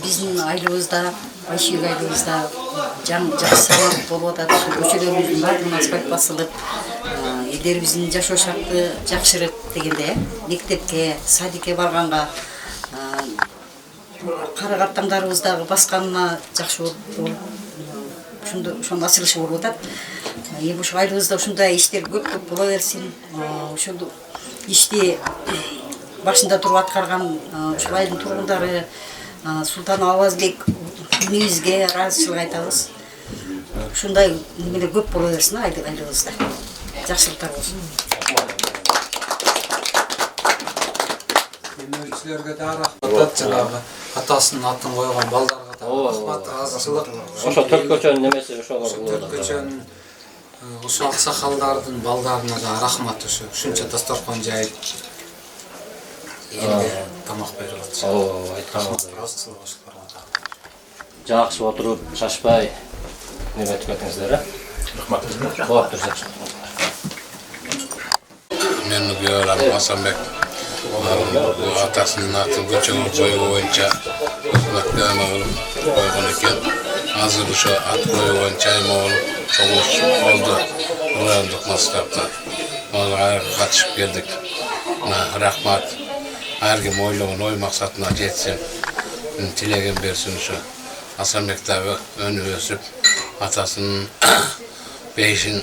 Bizim aylığımızda, Başıyık aylığımızda жақсы сабақ болып жатады. Көшелеріміздің барлығына асфальт басылып, елдеріміздің жашоо шарты жақшырып дегенде, мектепке, садикке барғанға, қарағаттаңдарыбыздағы басқанына жақсы болып, ошондо ачылышы болуп атат. Эми ушу айылыбызда ушундай иштер көп бола берсин. Ошол ишти башында туруп аткарган ушул айылдын тургундары Султан Авазбек үнүбүзгө ыраазычылык айтабыз. Ушундай немелер көп боло берсин айылыбызда. Жакшылыктар болсун. Демөөрчүлөргө да рахмат, жанагы атасынын атын койгон балдарга да рахмат, ыраазычылык. Ошо төрт көчөнүн немеси ошолор. Төрт көчөнүн ушул аксакалдардын балдарына да рахмат, ушунча дасторкон жайып элге тамак берип атышат. Айткан. Жакшы отуруп, шашпай неме этип кетиңиздер, Рахмат. Болуптур, жакшы. Мен Гүлан Асанбек атасынын атын көчөгө коюу боюнча өкмөткө койгон экен. Азыр ошо ат коюу боюнча болуп чогулуш болду райондук маслихаттан. Ага катышып келдик. Рахмат. Ар ким ойлогон ой максатына жетсин, тилеген берсин ошо. Асанбек дагы өнүп өсүп, атасынын бейишин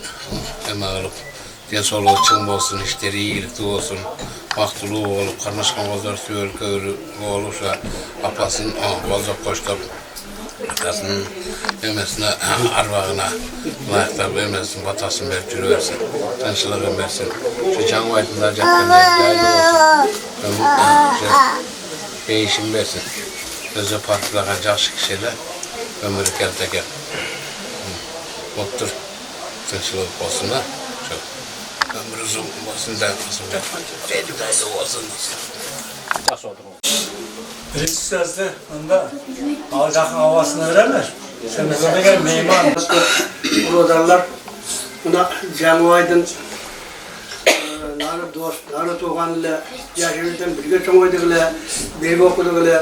эме кылып, ден соолугу чың болсун, иштери ийгиликтүү болсун, бактылуу болуп, кармашкан балдар сүйөлкөлүү болуп, ошо апасын болжоп коштоп, атасынын эмесине арбагына ылайыктап эмесин батасын берип жүрө берсин, тынччылыгын берсин. Ошо Жаңыбайдын жаткан жайлуу болсун, бейишин берсин. Өзі партиялаған жақсы кішелі өмірі келді екен. Оттыр, тыншылық болсын да. Өмір ұзын болсын да, жайды болсын. Жақсы отырмыз. Бірінші сөзді, онда ал жақын ауасына береміз. Сенбеген мейман. Урадарlar, мына Жаңыбайдың нары дос, нары туған ілі, жашырдың бірге чоңойдық ілі, бергі оқыдық ілі,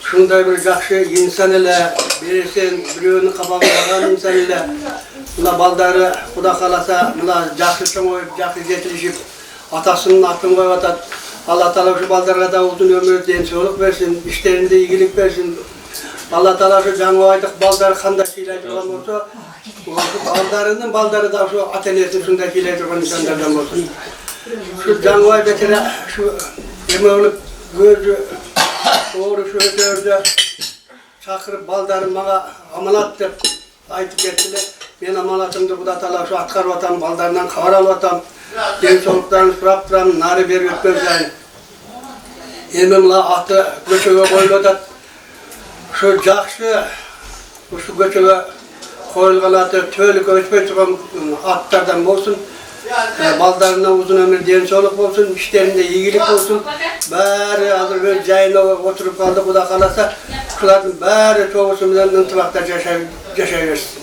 шундай bir жақсы инсан эле, бересен бирөөнүн кабагын инсан эле. Мына балдары Кудай кааласа, мына жакшы чоңоюп, жакшы жетилишип, атасынын атын коюп атат. Алла Таала ушу балдарга да узун өмүр, ден соолук берсин, иштеринде ийгилик берсин. Алла Таала ушу Жаңыбайдык балдары кандай сыйлай турган болсо, балдарынын балдары да ушу ата-энесин ушундай сыйлай турган инсандардан болсун. Ушу Жаңыбай бетире ушу эме болуп көзү Doğru şu ötörde çakırıp baldarım bana amalat dep aytıp kettiler. Ben amalatımda Kuday Taala şu atkar vatan baldarından kavar al vatan. Den soluklarını surap turam, nari berip öpmezleyin. Emimla atı göçöge koyuladı. Şu jakşı, şu göçöge koyulgan atı tölük öçmey çıkan atlardan olsun. Baldarına uzun ömür, den soluk olsun, işlerinde iyilik olsun. Bari hazır bir jayına oturup kaldı, Kuday kalasa, şuların bari çoğusu bilen ıntılakta yaşayırsın.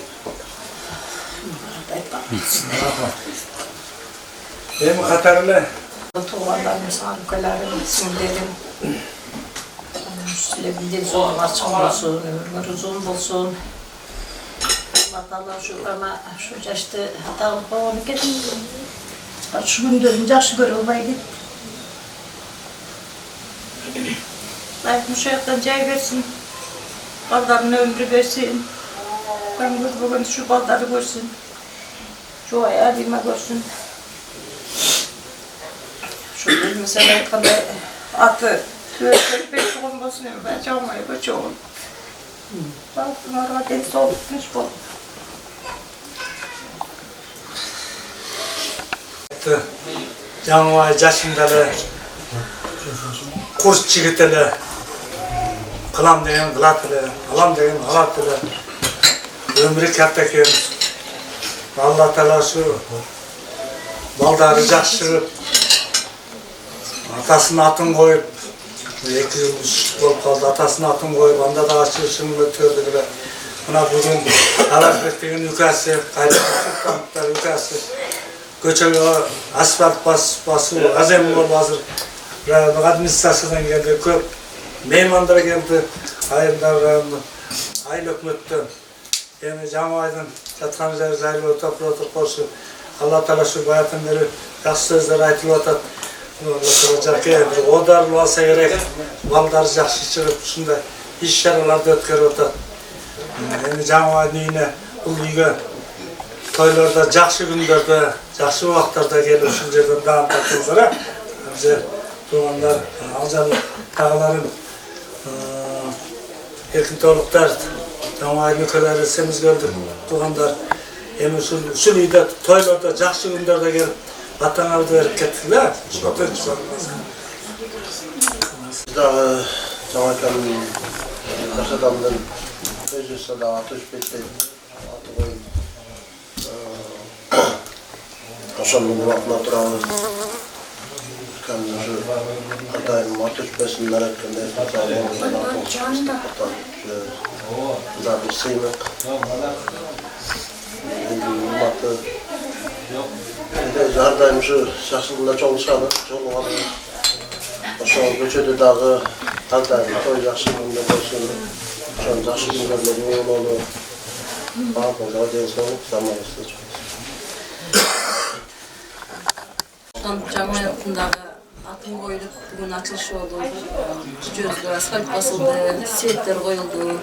Benim katarlı. Tuğlarlarımız, ülkelerimiz, isimlerim. Sülebildiğin sorular açık olsun, ömürler uzun olsun. Allah Taala şu ama şu yaşta hatalık babamı kedim. Şu gündürüm yaxşı görüp baydı. Bu hayattan cay versin. Baldarına ömrü versin. Ben bugün şu baldarı görsün. Şu ayağı dilime görsün. Şu Mesela aytkanday atı 4-5 tuğum bolsun ben çalmay göçөгün. Balkınlara dens olup tinç bolup. Жаңа жашындалы курс жигители кылам деген кылат эле, алам деген алат эле. Өмүрү катта экен. Алла таала ушу балдары жакшы атасынын атын коюп 2 жыл болуп калды. Атасынын атын коюп, анда да ачылышын өткөрдүк эле. Мына бүгүн Аларбек деген үкасы, кайраттар үкасы көчөгө асфальт басуу азем болуп азыр райондук администрациядан келди, көп меймандар келди, айылдар айыл өкмөттөн. Эми жаңы айдын жаткан жери жайлуу топтоп кошу. Алла таала ушу баятан бери жакшы сөздөр айтылып атат. Жаке бир одарлуу алса керек, балдар жакшы чыгып ушундай иш-чараларды өткөрүп атат. Эми жаңы айдын үйүнө, бул үйгө тойлордо, жакшы күндөрдө, жакшы убактарда келип ушул жерден даам тартыңыздар. Бизде туугандар, алжан тагаларым, эркин толуктар, жаңы айдын өлкөлөрү сemiz көрдүк, туугандар. Эми ушул үйдө тойлордо, жакшы күндөрдө келип атаңарды берип кеттиңер. Дагы жаңы айткан жаш адамдын өзүсү да аты өчпөйт, аты коюп ошондун убактына турабыз. Кандыр атайын аты өчпөсүн эреткенде да бир сыймык. Урматтуу ар дайым ушу жакшылыгында чогулушалы, жолугалы. Ошол көчөдө дагы ар дайым той жакшы күндө болсун. Ошол жакшы күндөрдө бололу. Баардыгына ден соолук, саламаттык. Жаңы айылдагы атын коюлуп, бүгүн ачылышы болду. Жүзгө асфальт басылды, светтер коюлду.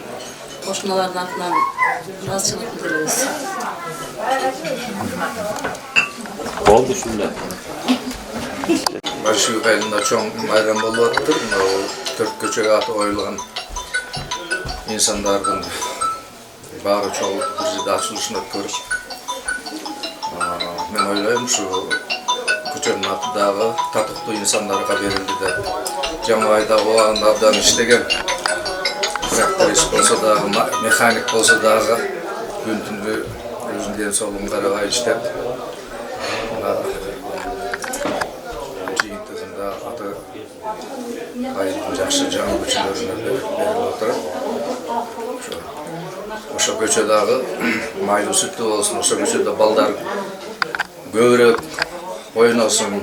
Кошуналардын атынан ыраазычылык билдиребиз. Болду ушундай. Башкы айылында чоң майрам болуп атты. Мына 4 көчөгө аты коюлган инсандардын баары чогулуп бир жерде ачылышын өткөрүп. Мен ойлойм ушу көчөнүн аты дагы татыктуу инсандарга берилди деп. Жаңы айда убагында абдан иштеген. Тракторист болсо дагы, механик болсо дагы күн түндү өзүнүн ден соолугун карабай иштеп. Жыйынтыгында аты айылдын жакшы жаңы көчөлөрүнө берилип отуруп. Ошо көчө дагы майлуу сүттүү болсун, ошо көчөдө балдар көбүрөөк ойносун,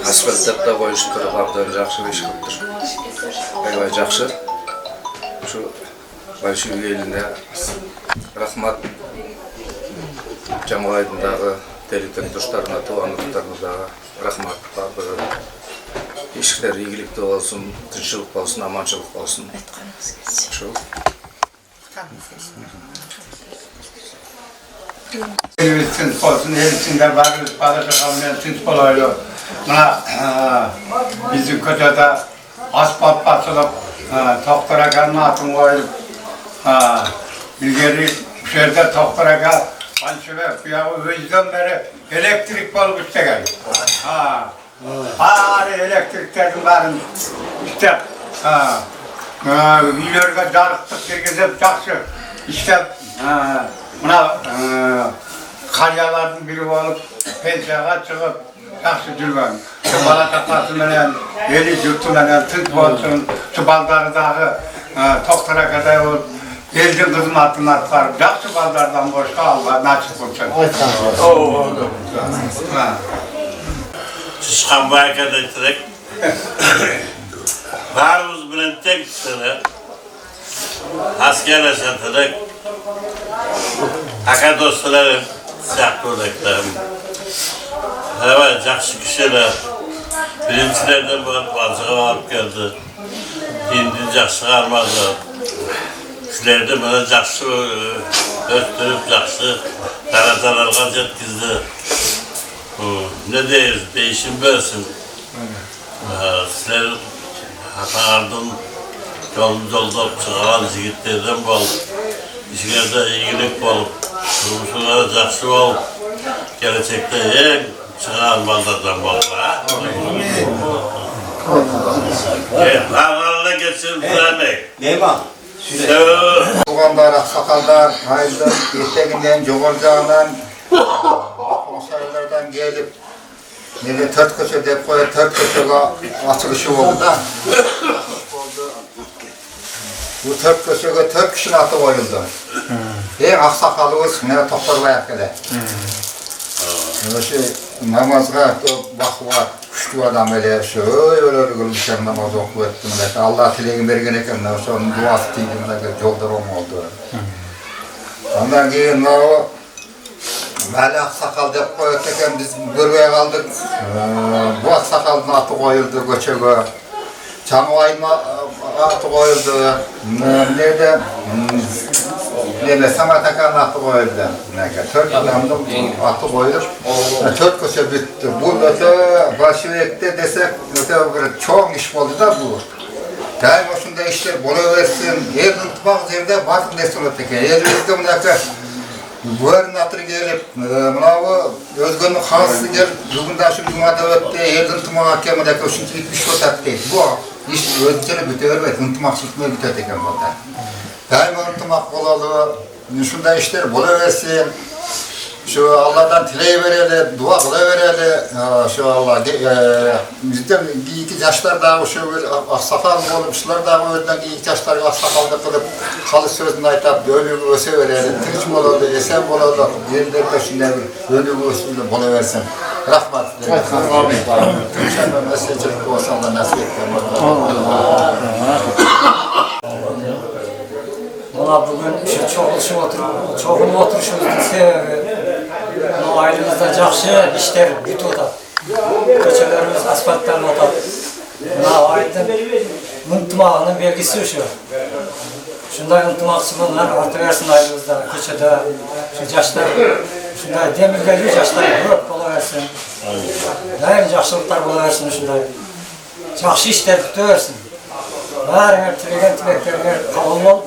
асфальттеп да коюштуруп абдан жакшы иш кылыптыр. Аябай жакшы. Ушу Большой элине рахмат. Жаңы айдын дагы територия туштарына, туугандыктарына дагы рахмат. Баардыгы иштер ийгиликтүү болсун, тынччылык болсун, аманчылык болсун. Ошол. Elbistin olsun, elbisinde varız, barışıqamdan tınç bolaylı. Buna bizim kötüde asfalt basılıp, doktora gelme atın koyulup, ilgili bu yerde doktora gel, Balçıve, bu özden beri elektrik bolup işleyen. Bari elektriklerin varın işte, uylarga jarıqtık kirgizip jakşı işte, buna karyalardan biri olup pensiyaga çıkıp jakşı жүрgөн. Şu bala tapası menen, eli yurtu menen tınç bolsun, şu baldarı dağı doktora kadar olup eldin kızmatını atlarıp jakşı baldardan boşka Allah nasip bolsun. Çıkan bu arkadaşlar varımız bilen tek sıra asker yaşatarak aka dostlarım, sıcak buradaklarım. Evet, jakşı kişiler birinçilerden bu bazıga varıp geldi. Hindi jakşı kalmadı. Şularda bana jakşı öttürüp jakşı taratalarga jetkizdi. Ne deyiz, değişim versin. sizler hatanardın yolda çıkan yigitlerden bol, işinizde iyilik bol, duruşunuz yaxşı bol, gelecekte en çıkan ballardan bol. Ağlarına geçin Zahmet. Neyman? Tuğanlar, aksakallar, hayırlı, erteginden, joğurcağından, konserlerden gelip, neye tört köşe dep koyup, tört köşege açılışı oldu da. Bu tört köşege 4 kişinin atı koyuldu. En aksakalımız ne Toktor Bayakke'de. Namazga bakıva kuşlu adam öyle şöyle kılmışlar namaz okup ettim. Allah tileğini bergen eken, onun duası tiydim, yolda Rom oldu. Ondan keyin o Mali Aksakal dep koyup eken biz görmeye kaldık. Bu Aksakal'ın atı koyuldu göçege. Çamuvay'ın atı koyuldu. Nerede? Samat Akan'ın atı koyuldu. Tört adamın atı koyulup, 4 köşe bitti. Bu öte Başivek'te desek, çok iş oldu da bu. Daim hoşunda işler buluversin, el unutmak yerinde batın desin öteki. Elimizde bunaka bu yerin atırı gelip, bu özgünlük hansı gelip, bugün de şu cumada ötte, el unutmak hakemindeki üçüncü bitmiş otat değil. Bu iş özgünlük bitevermez, unutmak çıkmaya biteverken burada. Daim unutmak olalı, şunda işler buluversin. Şu Allah'tan tileyi vereli, dua kılavereli, şu Allah, bizden iki yaşlar daha şu aksakal olmuşlar da o yüzden iki yaşlar aksakalda kılıp kalı sözünü aytıp ölü öse vereli, tinç bolalı, esen bolalı, yerlerde şimdi ölü ösüyle bolaversin. Rahmat. Amin. İnşallah mesajcılık olsan da nasip etmem. Valla bugün çoğunu oturuşumuzun sebebi bu ailemizde yaxşı işler bütoda. Köçelerimiz asfalttan otar. Buna aydın ıntımağının belgisi şu. Şunday ıntımaqçı bunlar ortaversin ailemizde, köçede, şu yaşlar, şunday demirgeli yaşlar börp olaversin. Daim yaxşılıklar olaversin şunday. Yaxşı işler bütöversin. Bari tilegen tileklerine kabul ol.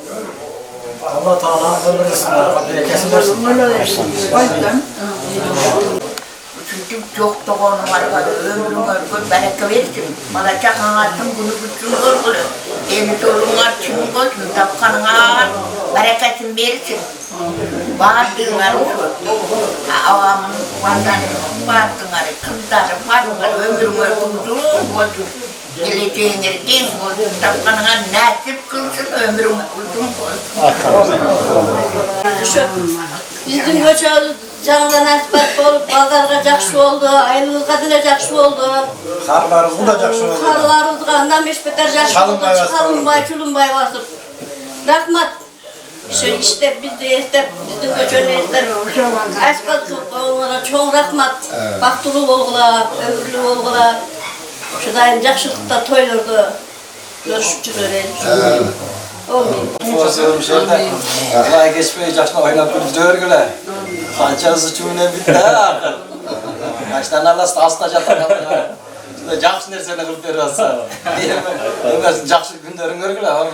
Allah Teala ömrünüzün bereketini versin. Öyle versin. Çünkü çok doğanım var. Ömrüm ömrüm bereket versin. Bana çakanatım bunu bütün örgülü. Beni torunlar çimin koysun. Tapkanına bereketin versin. Bağırdığınlar olur. Avamın bağırdığınları, kızları, bağırdığınları ömrüm ömrüm olsun. Geleceğinleri genç olsun, tapkanına nasip kılsın, ömrüm uzun olsun. Bizim göçöğümüz canından asfalt olup, pazarga jakşı oldu, aylığızga dile jakşı oldu. Karlarımız da jakşı oldu. Karlarımız kandan beş beter jakşı oldu, çalınbay, çulunbay basıp. Rahmat. Şu işte biz de istep, bizim göçöğünler asfalt olmalara çok rahmat. Baktulu olgula, ömürlü olgula. Şu dayım jakşılıkta toylardı. Görüşüp çıkıyoruz. Olmuyor. Şöyle, kolay geçmeyeceksin, oynap dörgüle. Kançası çümüne bitti ha. Kaçtan arası hasta jatan. Jakşı nerseni kılıp veriyorsa. Diyemem, jakşı günlerin görgüle. Anam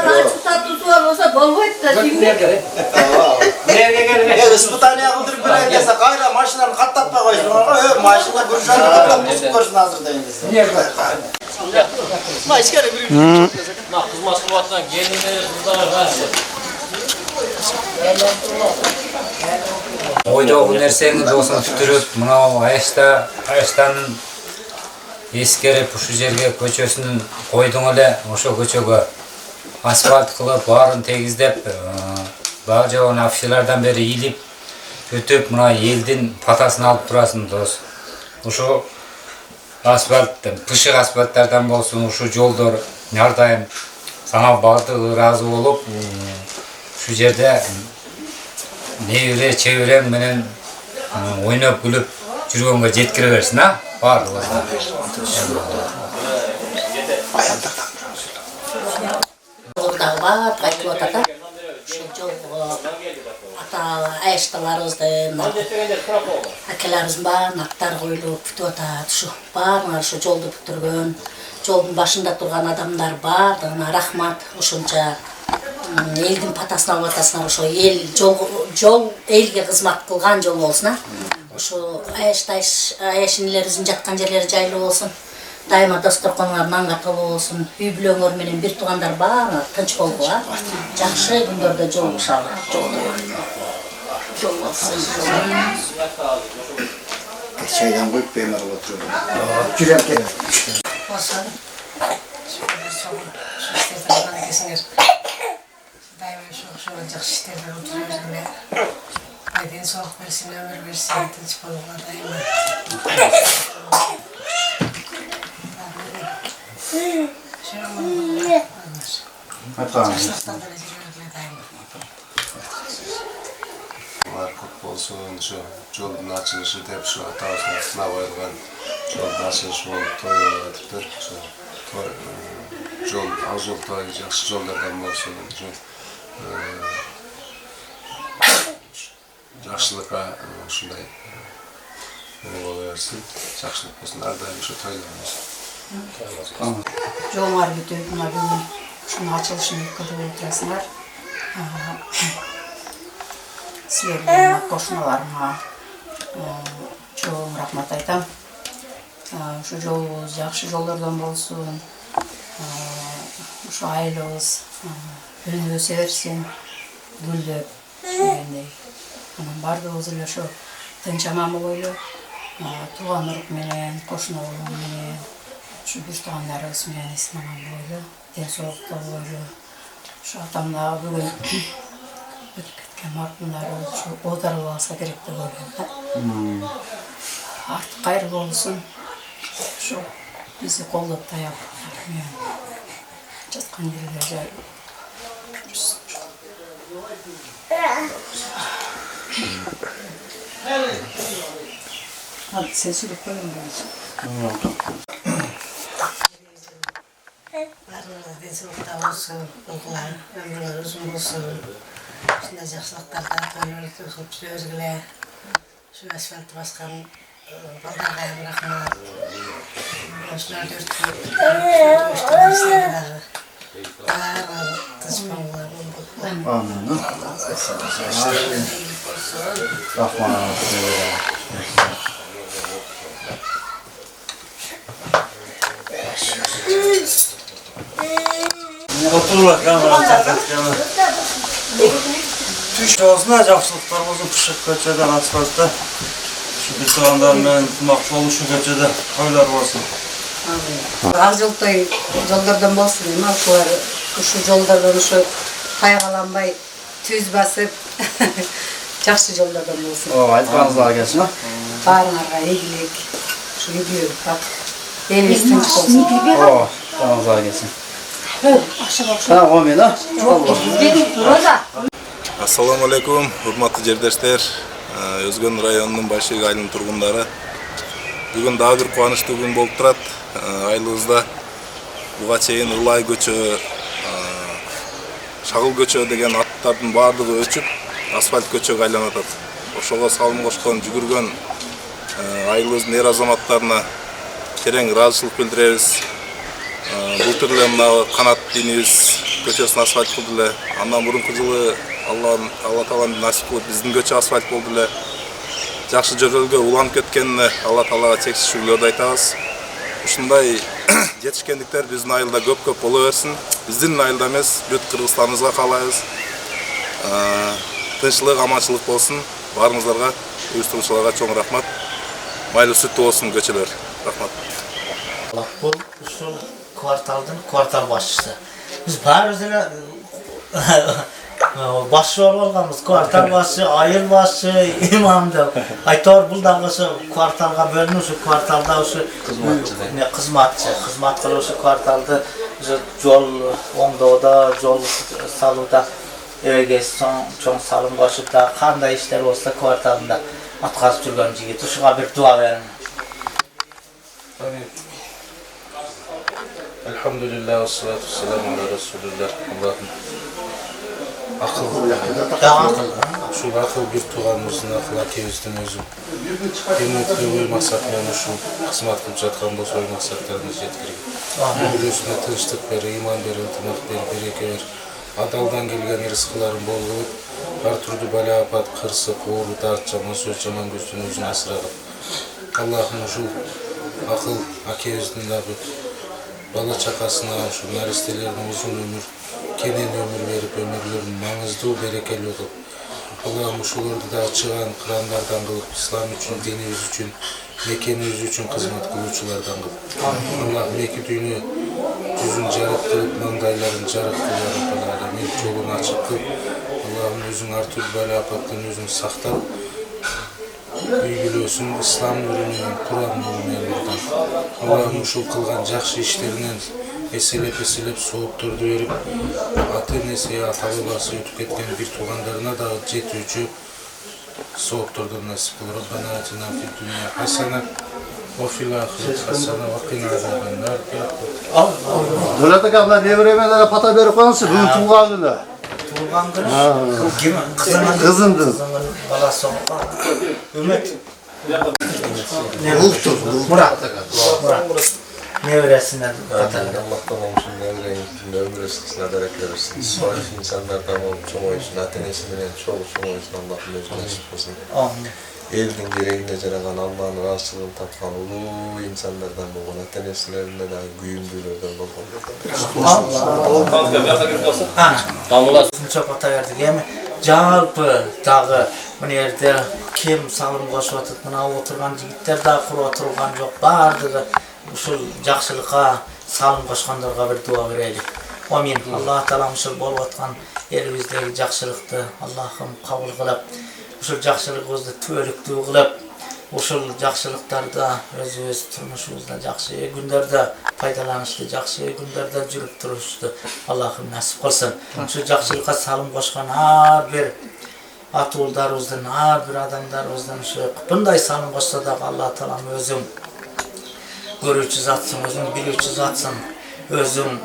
açık tatlısı olsa bol boyut da şimdi. Nereye gelin? Ispıtaniye kıldırıp bile gelse kayra maşinanı katlatma koysun. Maşinla kurşanı kutlam tutup koysun hazır deyin. Niye böyle? Maç kere bir Kız maskıvattan gelinleri kızlar var. Oyda bu nerseni dosun tuturup, mınau Ayıştanın eskerip şu жерге көчөсүнүн койдуң эле ошо көчөгө асфальт кылып баарын тегиздеп баа жагын афишалардан бери ийилип өтүп мына элдин патасын алып турасың дос. Ошо асфальт, пышык асфальттардан болсун, ушу жолдор ар дайым сага баардыгы ыраазы болуп, ушул жерде небере чеберең менен ойноп күлүп жүргөнгө жеткире берсин, а? Баардыгы. Бар, кайтып атат. Şu jol ata ayıştalarımızdan, akelerimizin bağın atlar koyulup kütüp atat. Şu bağırlar şu joldu bitirgen, jolun başında durgan adamlar bağırına rahmat uşunca. Eldin patasına alvatasına uşo el jol elge hizmet kılgan jol olsun. Uşo ayışinlerimizin jatkan jerleri jaylı olsun. Daima dasturxonlar nanga tolu olsun. Үй бүлөңөр менен бир туугандар баары тынч болгула. Жакшы күндөрдө жолугушалы. Жол болсун. Çaydan koyup beğenir oturuyor. Güzel gel. Olsun. Daima şu jakşı işlerden oturuyoruz yine. Aydın soğuk versin, ömür versin, tınç bolgular daima. Көп болсын, жолдың açılışı деп şu атасына сынап қойылған жолдың açılışı болып той өтіптір. Жол, ақ жол той, жақсы жолдардан болсын, жақсылыққа ушундай бола берсин, жақсылық болсын, әрдайым ошо тойларыбыз. Жолуңар бүтүп, мына бүгүн ушунун ачылышын көрүп отурасыңар. Силерге кошуналарыма чоң рахмат айтам. Ушу жолубуз жакшы жолдордон болсун. Ушу айлыбыз өнүп өсө берсин, гүлдөп дегендей. Анан баардыгыбыз эле ошо тынч аман болойлу. Тууган урук менен, кошуналарым менен, şu bir tağanlarımız menен ismamam boylu, den soğukta boylu. Şu atamda bugün ötüp ketken martınları şu odarılı olsa gerek de boylu. Artık gayrı olsun. Şu bizi kollap dayap. Жатқан жерде жай. Hadi sen sürüp koyun bence. Denizlikte olsun, okular, ömrüler uzun olsun. Şimdi жақсылықтарда тойларды көпшілерге şu asfalt basқан балдарға рахмат. Осыларды өртіп Oturlar kamera takatkanı. Түш olsun, жақсылықтар болсын, күшік көчеден асфальтта. Şu bir soğanlarla tutmakolu şu köçede toylar olsun. Ақ жолтой жолдардан болсын, малкалар şu жолдардан şu кайгаlanбай түз басып жақсы жолдардан болсын. Айтқаныңызға келсін. Баарыңарга ийгилик, şu үйгө бак элибиз тынч болсун. Айтқаныңызға келсін. Tamam, amin ha. Assalamu alaikum, hurmatlı жердештер, Өзгөн районунун Башыйык айылынын тургундары. Бүгүн дагы бир кубанычтуу күн болуп турат. Айылыбызда буга чейин Ылай көчө, Шагыл көчө деген аттардын баардыгы өчүп, асфальт көчөгө айланып атат. Ошого салым кошкон, жүгүргөн айылыбыздын эр азаматтарына терең ыраазычылык билдиребиз. Былтыр эле мына канат динибиз көчөсүн асфальт кылды эле. Андан мурунку жылы Алла Тааланын насип кылып биздин көчө асфальт болду эле. Жакшы жөгөлгө уланып кеткенине Алла Таалага чексиз шүгүрлөрдү айтабыз. Ушундай жетишкендиктер биздин айылда көп боло берсин. Биздин айылда эмес, бүт Кыргызстаныбызга каалайбыз. Тынччылык, аманчылык болсун. Баарыңыздарга, уюштуруучуларга чоң рахмат. Майлуу сүттүү болсун көчөлөр. Рахмат. Бұл ушул квартал башчысы. Биз баарыбыз эле башчы болуп алганбыз. Квартал башчы, айыл башчы, имам деп. Айтор бул дагы ошо кварталга бөлүнүп, ошо кварталда ошо кызмат кылуучу кварталды жол оңдоодо, жол салууда эге чоң салым кошуп да кандай иштер болсо кварталында аткарып жүргөн жигит. Ушуга бир дуа бериң. Elhamdülillah ve salatu selamu ala Resulullah. Ушул акыл бир тууганыбыздын акыл акебиздин өзү эмнетке максат менен ушул кызмат кылып жаткан болсо ой максаттарына жеткирген. Үйлөрүнө тынчтык бер, ыйман бер, ынтымак бер, береке бер. Адалдан келген рызкыларын болгулуп, ар түрдүү бала апат, кырсык, оору, дарт, жаман сөз, жаман көздөн өзүн асырагып. Аллахым ушул акыл акебиздин дагы бала чакасына, ушул наристелерине узун өмүр, кенен өмүр берип, өмүрлөрүн маңыздуу, берекелүү кылып. Аллахым ушуларды дагы чыган кырандардан кылып, ислам үчүн, динибиз үчүн, мекенибиз үчүн кызмат кылуучулардан кылып. Аллахым эки дүйнө жүзүн жарык кылып, маңдайларын жарык кылып, мен жолун ачык кылып, Аллахым өзүң ар түрдүү бала апаттан өзүң сактап, үйгүлөсүн ислам нуру менен, Куран нуру менен урдан. Аллахым ушул кылган жакшы иштеринен эселеп соопторду берип, ата-энеси, ата-бабасы өтүп кеткен бир туугандарына дагы жетүүчү соопторду насип кыл. Раббана атина фид дуния хасана ва фил ахирати хасана ва кина азабан нар. Дөлөт ака, мына неберемелерге пата берип коюңузчу, бүгүн туулган күнү. Туулган күнү? Ким? Кызымдын. Баласы Үмүт. Мурат. Небересинен пата берип. Allah'tan olsun nevreğinizin ömür eskisine bereket versin. Salih insanlardan olup çoğuysun, atenesinden çoğusun olsun Allah'ın özüne nasip olsun. Amin. Elinin gereğinde Cenab-ı Allah'ın razılığını tatkan ulu insanlardan bulun, atenesilerinden de güyümdülerden bulun. Allah. Şunça pata verdik emi. Жалпы дагы мына жерде кем салым кошуп атат, мына отурган жигиттер дагы куруп отурган жок, баардыгы ушул жакшылыкка салым кошкондорго бир дуа берели. Амин. Аллах таалам ушул болуп аткан элибиздеги жакшылыкты Аллахым кабыл кылып, ушул жакшылыгыбызды түбөлүктүү кылып, ушул жакшылыктарды өзүбүз турмушубузда жакшы күндөрдө пайдаланышты, жакшы күндөрдө жүрүп турушты Аллахым насип кылсын. Ушул жакшылыкка салым кошкон ар бир атуулдарыбыздын, ар бир адамдарыбыздын ушу мындай салым кошсо дагы Аллах таалам өзүң көрүүчү затсың, өзүң билүүчү затсың, өзүң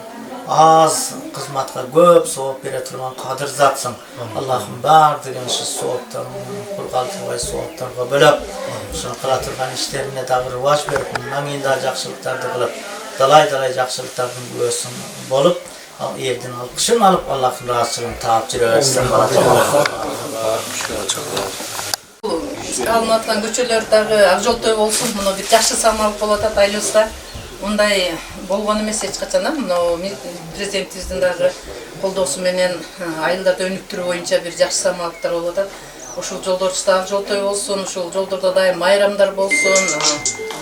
аз кызматка көп сооп бере турган кадыр затсың. Аллахым баардыгын ушу соопторун кургалтыбай соопторго бөлөп, ушуну кыла турган иштерине дагы рубаж берип, мындан да жакшылыктарды кылып, далай жакшылыктардын күбөсүн болуп, элдин алкышын алып, Аллахтын ыраазычылыгын таап жүрө берсин. Алынып аткан көчөлөр дагы ак жол той болсун. Муну бир жакшы самалып болуп атат айылыбызда. Мындай болгон эмес эч качан. Мына президентибиздин дагы колдоосу менен айылдарды өнүктүрүү боюнча бир жакшы самалыктар болуп атат. Ушул жолдорчуда ак жол той болсун, ушул жолдордо дайым майрамдар болсун.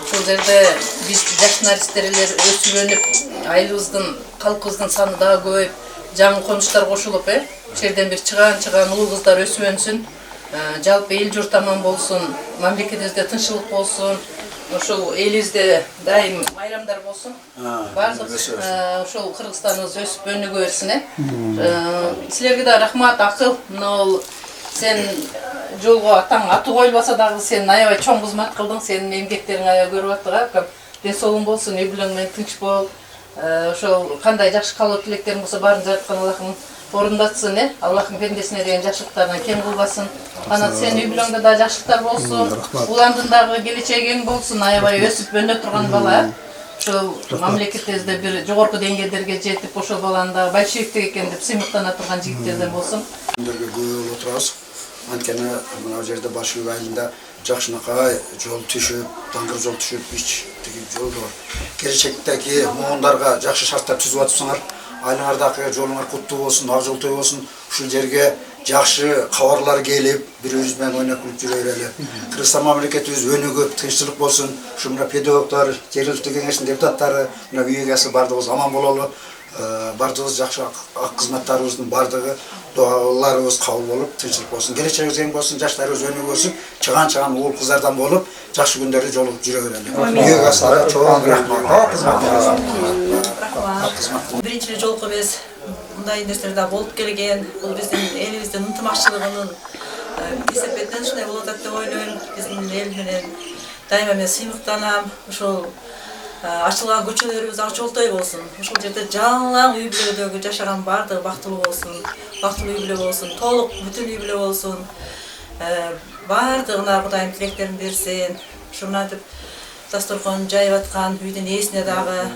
Ушул жерде биз жаш наристелер өсүп өнүп, айылыбыздын, калкыбыздын саны дагы көбөйүп, жаңы конуштар кошулуп, жерден бир чыган улуу кыздар өсүп өнсүн. Жалпы эл журт аман болсун, мамлекетибизде тынччылык болсун, ошол элибизде дайым майрамдар болсун. Бардык ошол Кыргызстаныбыз өсүп өнүгө берсин. Силерге да рахмат, акыл. Мына сен жолго атаң аты коюлбаса дагы сен аябай чоң кызмат кылдың, сенин эмгектериң аябай көрүп аттыга. Ден соолуң болсун, үй бүлөң менен тынч бол. Ошол кандай жакшы каалоо тилектериң болсо баарын жараткан Аллахым орындатсын, Аллахым пендесине деген жакшылыктардан кем кылбасын. Анан сен үй бүлөңдө да жакшылыктар болсун, уландын дагы келечеги кең болсун, аябай өсүп өнө турган бала. Ошол мамлекетибизде бир жогорку деңгээлдерге жетип, ошол баланы дагы большевиктик экен деп сыймыктана турган жигиттерден болсун. Күндөргө көп отурабыз. Анткени мына жерде Башкы айылында жакшынакай жол түшүп, даңгыр жол түшүп, тиги жолдор келечектеги муундарга жакшы шарттар түзүп атыпсыңар. Айылыңардагы жолуңар куттуу болсун, ак жол той болсун. Ушул жерге жакшы кабарлар келип, бири-бирибиз менен ойноп күлүп жүрө берели. Кыргызстан мамлекетибиз өнүгүп, тынччылык болсун. Ушу мына педагогдор, жергиликтүү кеңештин депутаттары, мына үйгасы бардыгыбыз аман бололу. Бардыгыбыз жакшы ак кызматтарыбыздын бардыгы дуаларыбыз кабыл болуп, тынччылык болсун. Келечегибиз кең болсун, жаштарыбыз өнүгөсүн, чыган уул кыздардан болуп, жакшы күндөрдө жолугуп жүрө берели. Үйгасына чоң рахмат. Биринчи жолку биз мындай нерселер болуп келген. Бул биздин элибиздин ынтымакчылыгынын эсепетинен ушундай болуп атат деп ойлойм. Биздин эл менен дайыма мен сыймыктанам. Ошол Açылған көчөлөрүбүз ак жолтой болсун. Ошол жерде жалаң үй бүлөдөгү жашаган бардыгы бактылуу болсун. Бактылуу үй бүлө болсун, толук бүтүн үй бүлө болсун. Бардыгына Кудайым тилектерин берсин. Ушунтип дасторкон жайып аткан үйдүн ээсине дагы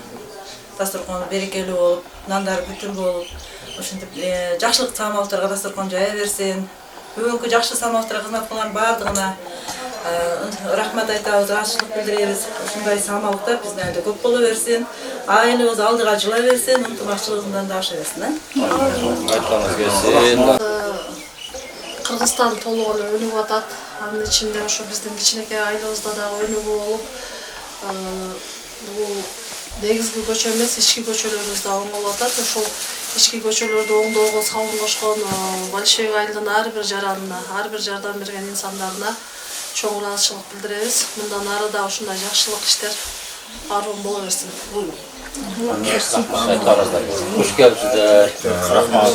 дасторкон берекелүү болуп, нандар бүтүн болуп, ошентип жакшылык самалыктарга дасторкон жая берсин. Бүгүнкү жакшы самалыктарга кызмат кылган бардыгына рахмат айтабыз, ыраазычылык билдиребиз. Ушундай самалыктар биздин айылда көп боло берсин. Айылыбыз алдыга жыла берсин, ынтымакчылыгыбыздан да аша берсин. Айтқаныңыз келсин. Кыргызстан толук эле өнүгүп атат. Анын ичинде ошо биздин кичинекей айылыбызда дагы өнүгүү болуп, бул негизги көчө эмес, ички көчөлөрүбүз да оңолуп атат. Ошол ички көчөлөрдү оңдоого салым кошкон Большевик айылдын ар бир жаранына, ар бир жардам берген инсандарына чоң ыраазычылык билдиребиз. Мындан ары да ушундай жакшылык иштер арман боло берсин. Хуш келипсиздер. Рахмат.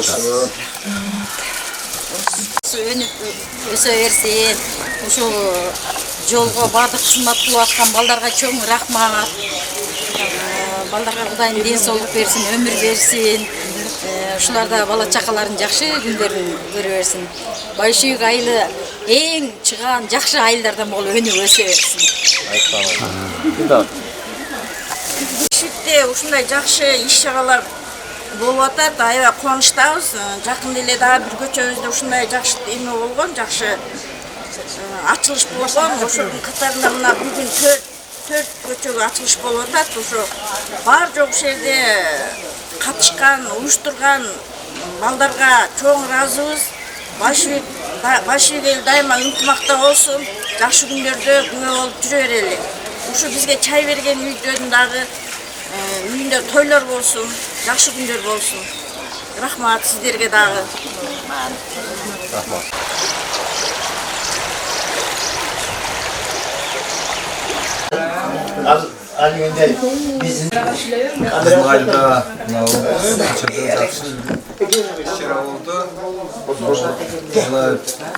Өсө берсин. Ушул жолго бардык кызмат кылып аткан балдарга чоң рахмат. Балдарга Кудайым ден соолук берсин, өмүр берсин. Ушуларда бала чакаларын жакшы күндөрүн көрө берсин. Большевик айылы эң чыгаан жакшы айылдардан болуп өнүгүп өсө берсин. Большевикте ушундай жакшы иш-чаралар болуп атат. Аябай кубанычтабыз. Жакында эле дагы бир көчөбүздө ушундай жакшы эме болгон, жакшы ачылыш болгон. Ошонун катарында мына бүгүн 4 көчөгө ачылыш болуп атат. Ошо бар жок жерде катышкан, уюштурган балдарга чоң ыраазыбыз. Большевик эл дайыма ынтымакта болсун, жакшы күндөрдө күбө болуп жүрө берели. Ушу бизге чай берген үйдөн дагы үйүндө тойлор болсун, жакшы күндөр болсун. Рахмат сиздерге дагы. Рахмат. Биздин айылда жакшы иш-чара болду.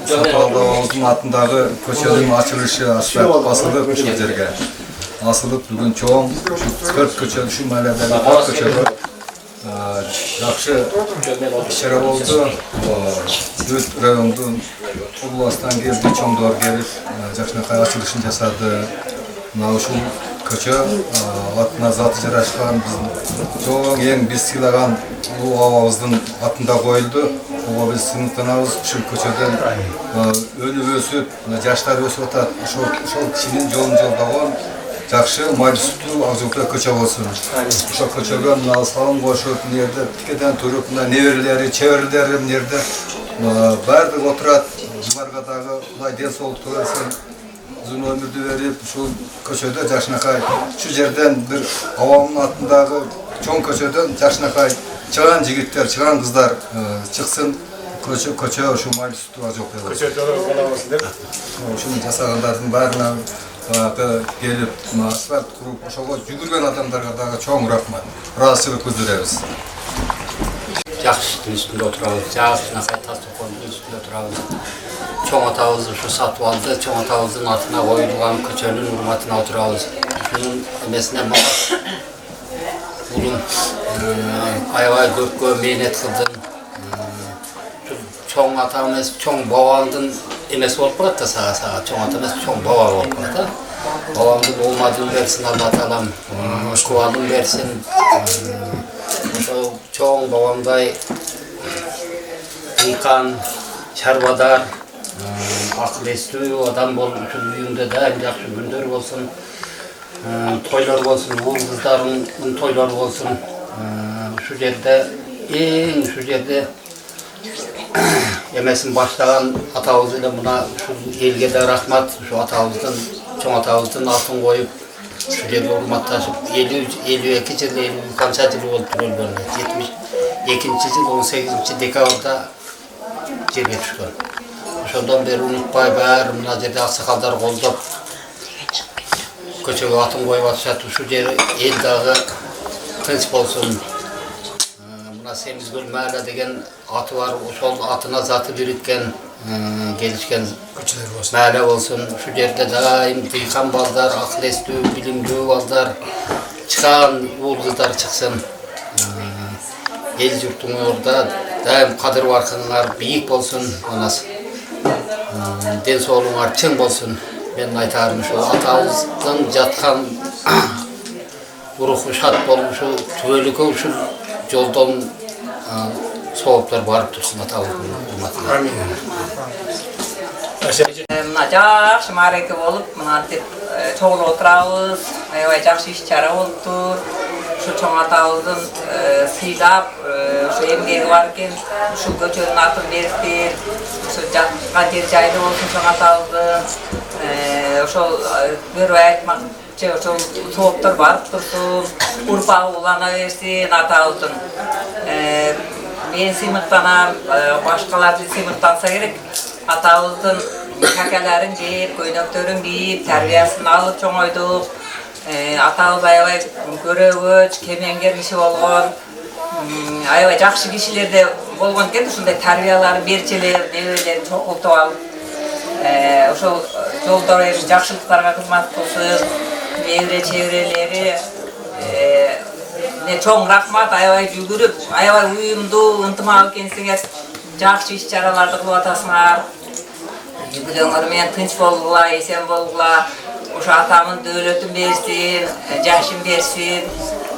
Сапалды Оозун атындагы көчөнүн ачылышы асфальт басылып ушул жерге. Асылып бүгүн чоң 4 көчө ушул мааледеги 4 көчөгө жакшы иш-чара болду. Бүт райондун областан келди, чоңдор келип жакшынакай ачылышын жасады. Мына ушул көчө атына заты жарашкан биздин чоң эң биз сыйлаган улуу абабыздын атында коюлду. Ого биз сыймыктанабыз. Ушул көчөдөн өнүп өсүп, жаштар өсүп атат. Ошол кишинин жолун жолдогон жакшы май сүттүү ак жолтой көчө болсун. Ошол көчөгө мына салым кошуп, мына жерде тикеден туруп, мына неберелери, чеберлери мына жерде баардыгы отурат. Буларга дагы Кудай ден соолукту берсин. Uzun ömürdü verip şu köşede Жакшынакай şu жерден bir avamın atındагы çoğun köşeden Жакшынакай çıgan jigitler, çıgan kızlar çıksın köşe şu maylı sütü var yok. Köşe olamasın değil mi? Şunu жасагандардын баарына gelip asfalt kurup ошого жүгүргөн адамдарга дагы çoğun рахмат. Ыраазычылык билдиребиз. Жакшы үстүндө отурабыз, Жакшынакай Тастыкондун үстүндө отурабыз. Çoğun atağımızı şu satып aldı, çoğun atağımızın altına koyulgan köçönün hurmatına oturağız. Şunun emesine makat, bunun ayvay köpkö meynet kıldın. Çoğun atağımız, çoğun babamdın emesi olup bırak da sağa, çoğun atağımız çoğun baba olup bırak da. Babamdın olmadığını versin Allah Ta'alam, kuvalını versin. Çoğun babamday yıkan, çarvadar, akıl estүү адам болуп ушул үйүндө да жакшы күндөр болсун, тойлор болсун, уул кыздардын тойлору болсун. Ушул жерде эмесин баштаган атабыз эле мына ушул элге да рахмат. Ушу атабыздын, чоң атабыздын атын коюп, ушул жерге урматташып 52 жыл, 50 канча жыл болуп өлгөн. 72-жыл 18 декабрда жерге түшкөн. Ошондон бери унутпай баары мына жерде аксакалдар колдоп көчөгө атын коюп атышат. Ушул жер эл дагы тынч болсун. Мына Семизкөл маала деген аты бар. Ошол атына заты бириткен келишкен маала болсун. Ушул жерде дайым дыйкан балдар, акыл эстүү, билимдүү балдар çıkan uğul kızlar çıksın. El yurtun orada daim kadir varkınlar büyük olsun onas. Den soğluğunlar çın olsun. Ben aytarım şu atamızdan jatkan ruhu şat bolmuş tüvelük şu yoldan soğuklar barıp dursun atamızın hürmetine. Amin. Mına жақсы мареке болып, мына деп тоғыл отырабыз, аябай жақсы іс-шара болыптыр. Ушу чоң атабыздын сыйлап, ушу эмгеги бар экен, ушу көчөнүн атын бериптир. Ушу жаткан жер жайды болсун чоң атабыздын. Ошол көрбөй айтмакчы, ошол сооптор барып турсун, урпагы улана берсин атабыздын. Мен сыймыктанам, башкалар сыймыктанса керек. Атабыздын kakelerin deyip, köynöktörün deyip, terbiyesini alıp çoğuyduk. Atağız aябай көрөгөч, кемеңгер киши болгон. Аябай жакшы кишилерде болгон экен, ушундай тарбияларын берчелер, небелерин чоңултуп алып. Ошол жолдор эми жакшылыктарга кызмат кылсын, небере чеберелери. Чоң рахмат, аябай жүгүрүп, аябай уюмдуу, ынтымак экенсиңер. Жакшы иш-чараларды кылып атасыңар. Yügülöңөр менен тынч болгула, эсен болгула. Ошо атамын дөөлөтүн берсин, жашын берсин.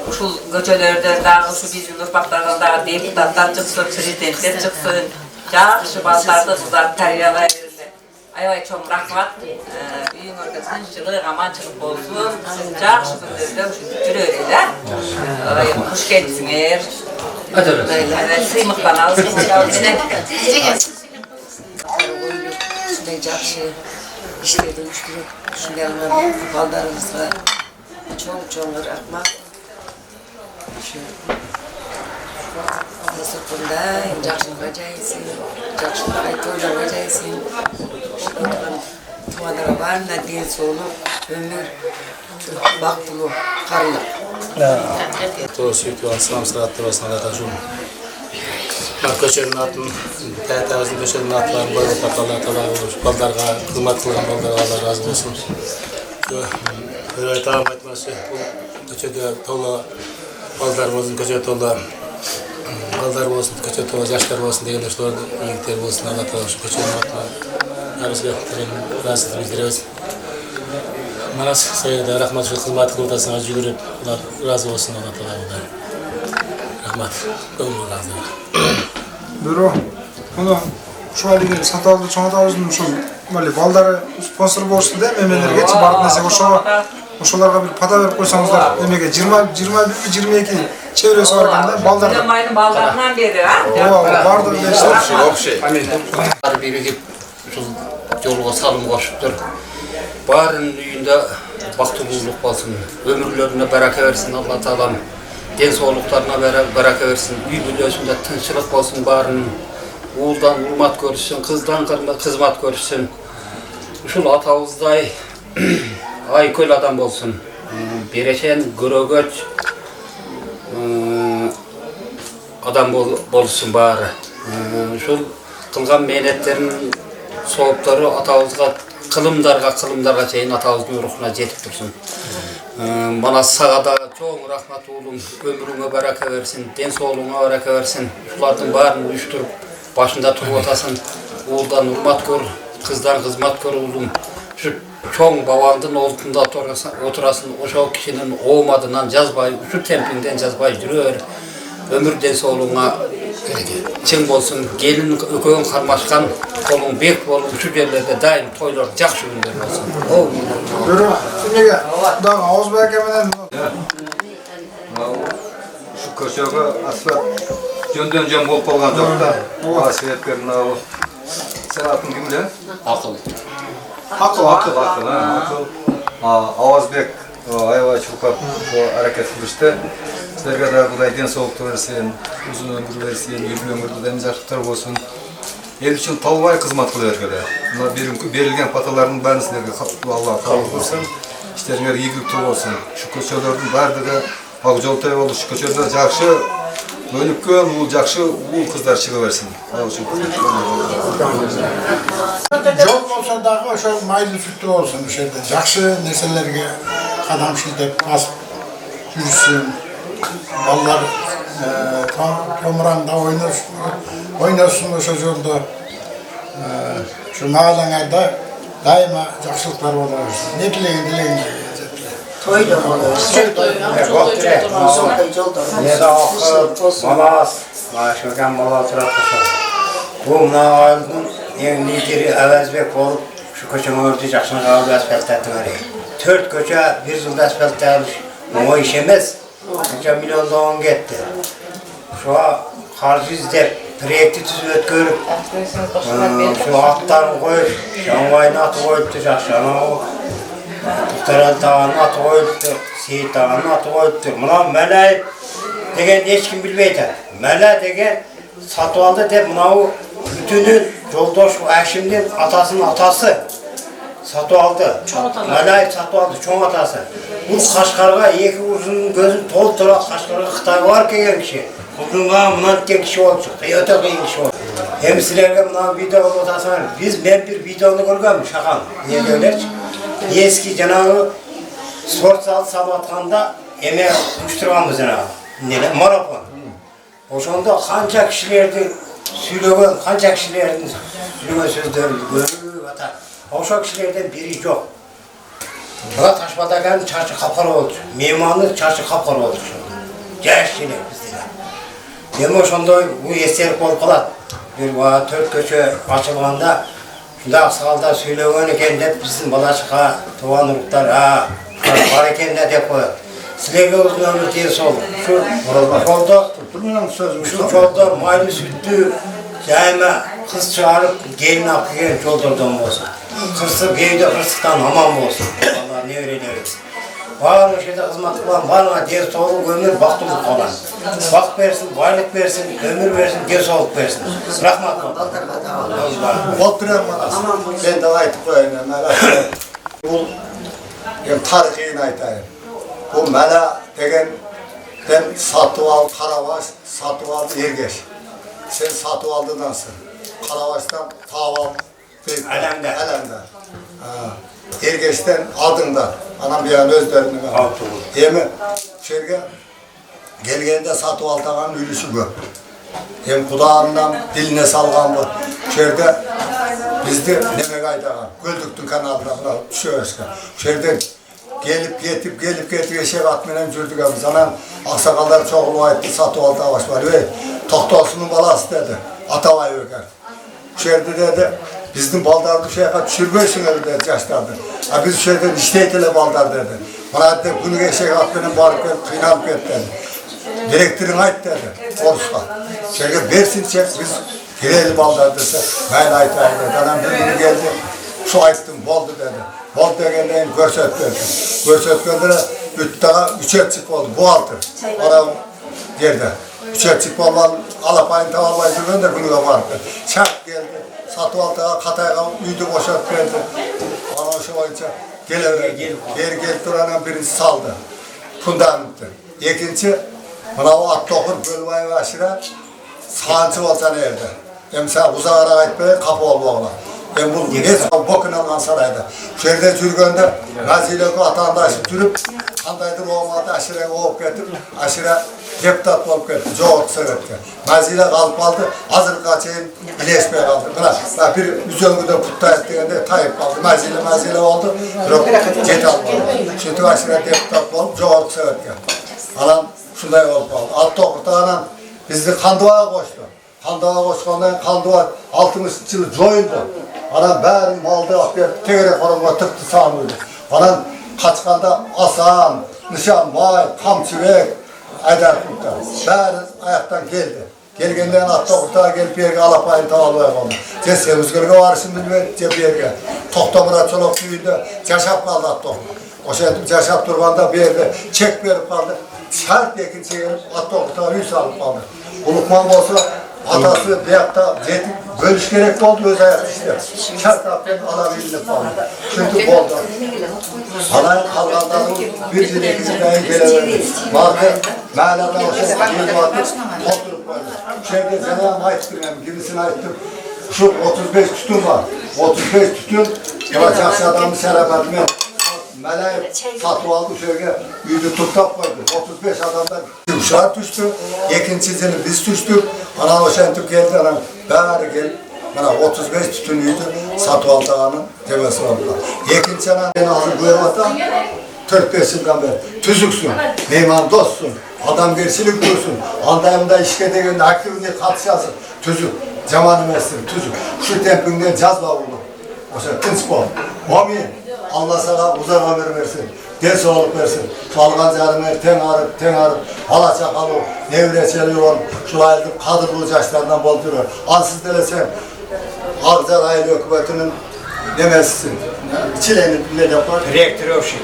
Ушул көчөлөрдөн дагы ушу биздин урпактардан дагы депутаттар чыксын, президенттер чыксын. Жакшы балдарды, кыздарды тарбиялай берсин. Аябай чоң рахмат. Үйүңөргө тынччылык, аманчылык болсун. Жакшы күндөрдө ушинтип жүрөлү да. Куш келипсиңер. Сыймыктанабыз. Şunday жақсы işlerdi üçlük, şunday baldarımızға çoğun rəhmat. Sırtında жақсılığa jaysin, жақсılığa toylarga jaysin. Tuğadara barına den soğulup, ömür, baktulu, karılık. To'g'ri assalom siratda bo'lsin adashim. Ko'chaning atın, taytavizning ko'chaning atlarini boyib taqallar baldarga xizmat qilgan baldarga Alloh rozi bo'lsin. Bir aytam aytmoqchi, bu ko'chada to'la baldar bo'lsin, ko'chada to'la baldar bo'lsin, ko'chada to'la yoshlar bo'lsin deganlar shular yigitlar bo'lsin, Alloh taolo shu ko'chaning atlarini yarisiga rozi bildiramiz. Mana sizga rahmat shu xizmat qilib o'tasizlar, yugurib, ular rozi bo'lsin Alloh taolodan. Rahmat. Ko'ngil rozi. Biro, bunu şu halde sataldı, çoğaltağızın şu böyle balları sponsor borçlu değil mi? Emelerge geçip barıp neyse oşolarga bir pata verip koysanızlar emeğe 21-22 çevresi var bende baldarda. Dönmayın ballarından beri ha? Vardır beşler. Yok şey. Birigip yolga salım koşuptur. Barın üyünde baktırılılık olsun, ömürlerine bereket versin Allah Teala. Den soğukluklarına bereket versin, uy büyüsünde tınçılık olsun barın, oğuldan hurmat görürsün, kızdan hizmet görürsün. Uşul atağızday ayköl adam olsun, bereşen, görögöç adam bolsun bari. Uşul kılgan mehnetlerin soğupları atağızga, kılımdarga çeyin atağızın ruhuna jetip dursun. Bana sağada çok rahmat oğlum, ömrüne bereket versin, den soğluğuna bereket versin. Şulardan barını uyuşturup, başında turup otasın, oğuldan hurmat gör, kızdan hizmet gör oğlum. Şu çoğun babandın oğlunda oturasın, o kişinin oğmadığından yazbayı, şu tempinden yazbayı yürüyor. Ömürden soğluğuna çın bolsun, gelin ököyün karmaşkan, kolun bek bolun, şu yerlerde daim toylar, jakşı günler olsun. Biro, şimdi daha ağız beklemeden şu köşege asfalt jön bolup kalgan jok da. Bana sebepler mınabı. Sen atın kimde? Akıl. Akıl. Avazbek aябай çukap hareket kılıştı. Sizlerge de Kuday den soğuktu versin, uzun ömür versin, yürü ömürde deniz açıklar olsun. El için talvay kızmat kılıyor böyle. Bunlar berilgen patalarının barını sizlerge Allah kabul kılsın. İşlerine iyilik olsun. Şu köşelerin barda da bak joltay oldu. Şu köşelerde jakşı önükön, ul jakşı ul kızlar çıkıversin. Жол болса дагы ошо майлуу сүттүү болсун ошол жерде. Жакшы нерселерге кадам шилтеп басып yürüsün. Ballar tomuranda oynasın o yolda. Şu mahallanlarda daima yaxşılıklar olur. Ne dileyin. Toyda olur. Ne de akıl, malas, başlayan malas rakısı. Bu mağalın en lideri Əvəzbek olup şu köçümü ördü жақшını қалып asfalt etmeli. 4 köçe bir yılda asfalt etmiş. O iş emez. Köçe milyondan gitti. Şu an harcı izlep, proyekti tüzüp ötkörüp, şu atlarını koyup, Şanvay'ın atı koyuptu жақшana o. Tutaran Tağ'ın atı koyuptu, Seyit Tağ'ın atı koyuptu. Buna Mele degen hiç kim bilmeydi. Mele degen satı aldı de buna bütünün Joldoş Əşim'nin atasının atası satı aldı. Mele satı aldı, çoğun atası. Bu Kaşgar'a iki uzun gözün tol tura Kaşgar'a Xitay var ki kişi. Bugünga mına tek kişi oldu çıktı, öte kıyın kişi oldu. Hem sizlerge mına video olmasın var. Ben bir videonu görgüm, şakan. Niye derler? Eski cenabı sport sabatkanda emeğe uçturganbız cenabı. Neler? Marapon. Oşonda kança kişilerdi söylegen, kança kişilerdi söylegen sözlerini görüp atar. Oşo kişilerden biri yok. Buna Taşbatagan çarşı kapalı oldu. Meymanlık çarşı kapalı oldu şunda. Gerçekten bizde. Hem oşonda bu eser kol kalat. Bir 4 köşe açılganda şunda salda söylegen eken de bizim balaşığa tuğanlıklar var eken de dep koyar. Sizlerge uzun ömür tez oldu. Şu çolda maylı sütlü daima kız çağırıp gelin akıgen çoldurdan olsun. Kırsı beyde kırsıktan aman olsun. Allah ne öğreniriz. Var o şeyde hizmet kılan, var ders soğuk ömür baktımlık olan. Bak versin, baylık versin, ömür versin, ders soğuk versin. Rahmat olsun. Oturan bana. Ben de aytıp koyayım. Bu tarihini aytayım. Bu Mela degen ben Satıval, Karavaş, Satıval, Ergeç. Sen Satıval'dansın. Karavaş'tan Taval, Elem'den. Ergeç'ten Adın'dan. Anam bir an özlerini ver. Hem şerge gelgende Satıval'dan ülüsü bu. Hem kulağından diline salgan bu. Şerge bizde nemek aydagan. Göldüktün kanalına düşüyoruz. Şerge gelip getip eşek atmayan sürdük abi. Sana aksakallar çoğulu ayıttı, Satıval Tavaş var. Tohtolsunun balası dedi. Atavay öker. Şerdi dedi, bizim baldarı şeyha düşürmüyorsun öyle dedi yaşlardı. Biz şerden işteytile baldar dedi. Bana dedi, bunu eşek atmayan barıp kıynalıp et dedi. Direktörün ait dedi, Orus'ta. Şerge versin çek, biz gireli baldar dese, ben aytayım dedi. Adam bir gün geldi, şu ayttım, boldu dedi. Bol degendeyin görsettirdi. Görsetkende üç etçik oldu. Bu altı. Ona yerde. 3 etçik olmalı. Alapayın tavallayı de günüge vardı. Çak geldi. Satıvaltığa, Katay'a üydü boşalt verdi. Ona şu boyunca geleverdi. Geri gelip duranın birisi saldı. Fundament'ti. İkinci, buna o at dokun bölvayı ve aşırı sağıncı olsan evde. Mesela uzağına aytmaya kapı olma ona. Ben bunu hiç bokun alan sarayda. Şehirde sürgünde Nazile vatandaşı sürüp kandaydır olmadı aşırı olup getirip aşırı deputat olup getirip çok sebepken. Nazile kalıp aldı, hazır kaçayım ileşmeye kaldı. Buna bir üzöngüde kutta ettiğinde Tayyip kaldı. Nazile oldu, cet almadı. Şimdi aşırı deputat olup çok sebepken. Anam şunday olup aldı. Alt tokurta anam bizi Kanduva'ya koştu. Kanduva'ya koştuğunda Kanduva 60 yılı joyundu. Anam bärin maldı akber tegere korunma tıktı sağlıydı. Anam kaçkanda asan, nişan, may, kamçıvek, aydan kurtta. Bärin ayaktan geldi. Gelgenden atta kurtağa gelip yerge alapayın tavalıya kaldı. Cesse özgürge varışın bilme cep yerge. Toktamıra çoluk düğünde caşap kaldı atta kurta. O şey caşap durmanda bir yerde çek verip kaldı. Şart ekince gelip atta kurtağa yüz alıp kaldı. Unutmam olsa atası veyahut yetip bölüş gerekli oldu öz hayat işte. Şart affet alabildik falan. Çünkü boldu. Anayın kalganların bir yıl ikinci dahi geleverdi. Vardı, mağladan o şey geldi vardı, oturup vardı. Şeyde Cenab-ı aittim hem, girisini aittim. Şu 35 tütün var. 35 tütün, yavaş adamın şerefetime Meleği satıp aldı şöyle yüzü tutak koydu. 35 adamdan uşağı düştü. İkincisini biz düştük. Ana o şentik geldi. Ana bari gel. Bana 35 tütünüydü. Satıp aldı ağanın tevesi oldular. İkinci ana beni ağzı koyamadan 45 yıldan beri tüzüksün, meyman dostsun, adam gerçilik dursun, aldayımda işe degende aktivinde katışasın, tüzük, zamanı mesleği, tüzük. Şu tempinden cazba oldu. O şey tınç bol. Amin. Allah sana uzun ömür versin, den sağlık versin. Çalgan zarını ten ağrıp, hala çakalı, nevre çeliyor, şu aylık kadırlı yaşlarından bolduruyor. Ansız delesen, Ağzar aile hükümetinin demezsin. Çilenin ne yapar? Reaktörü o şey.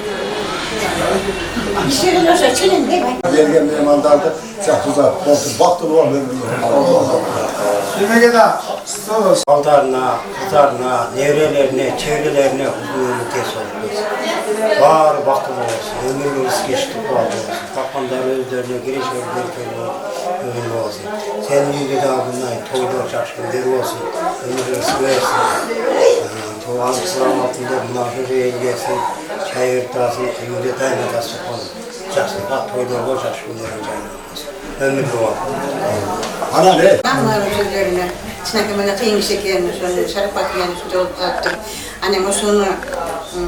İşlerin olsa çilin değil mi? Belgem memandardı, çaktuza, baktılı var böyle. Demek de Aldarına, kızlarına, nevrelerine, çevrelerine huzurlu tez oldu. Var baktılı olsun, ömürlüğümüz geçti bu olsun. Kapmanlar özlerine, girişlerine ömürlü olsun. Senin yüzü de bundan toylar çarşkınları olsun, ömürlüğümüz versin. Tuğan sıram altında münafır elgesin, çay örtasın, ömürlü dayanatası olsun. Çarşkınlar toylar o çarşkınları olsun. Ömürlü olsun. Ana ne? Anlarım sözlerine. Çınakımına kıyım şekerini, şarap bakıyanı şöyle attım. Annem o sonu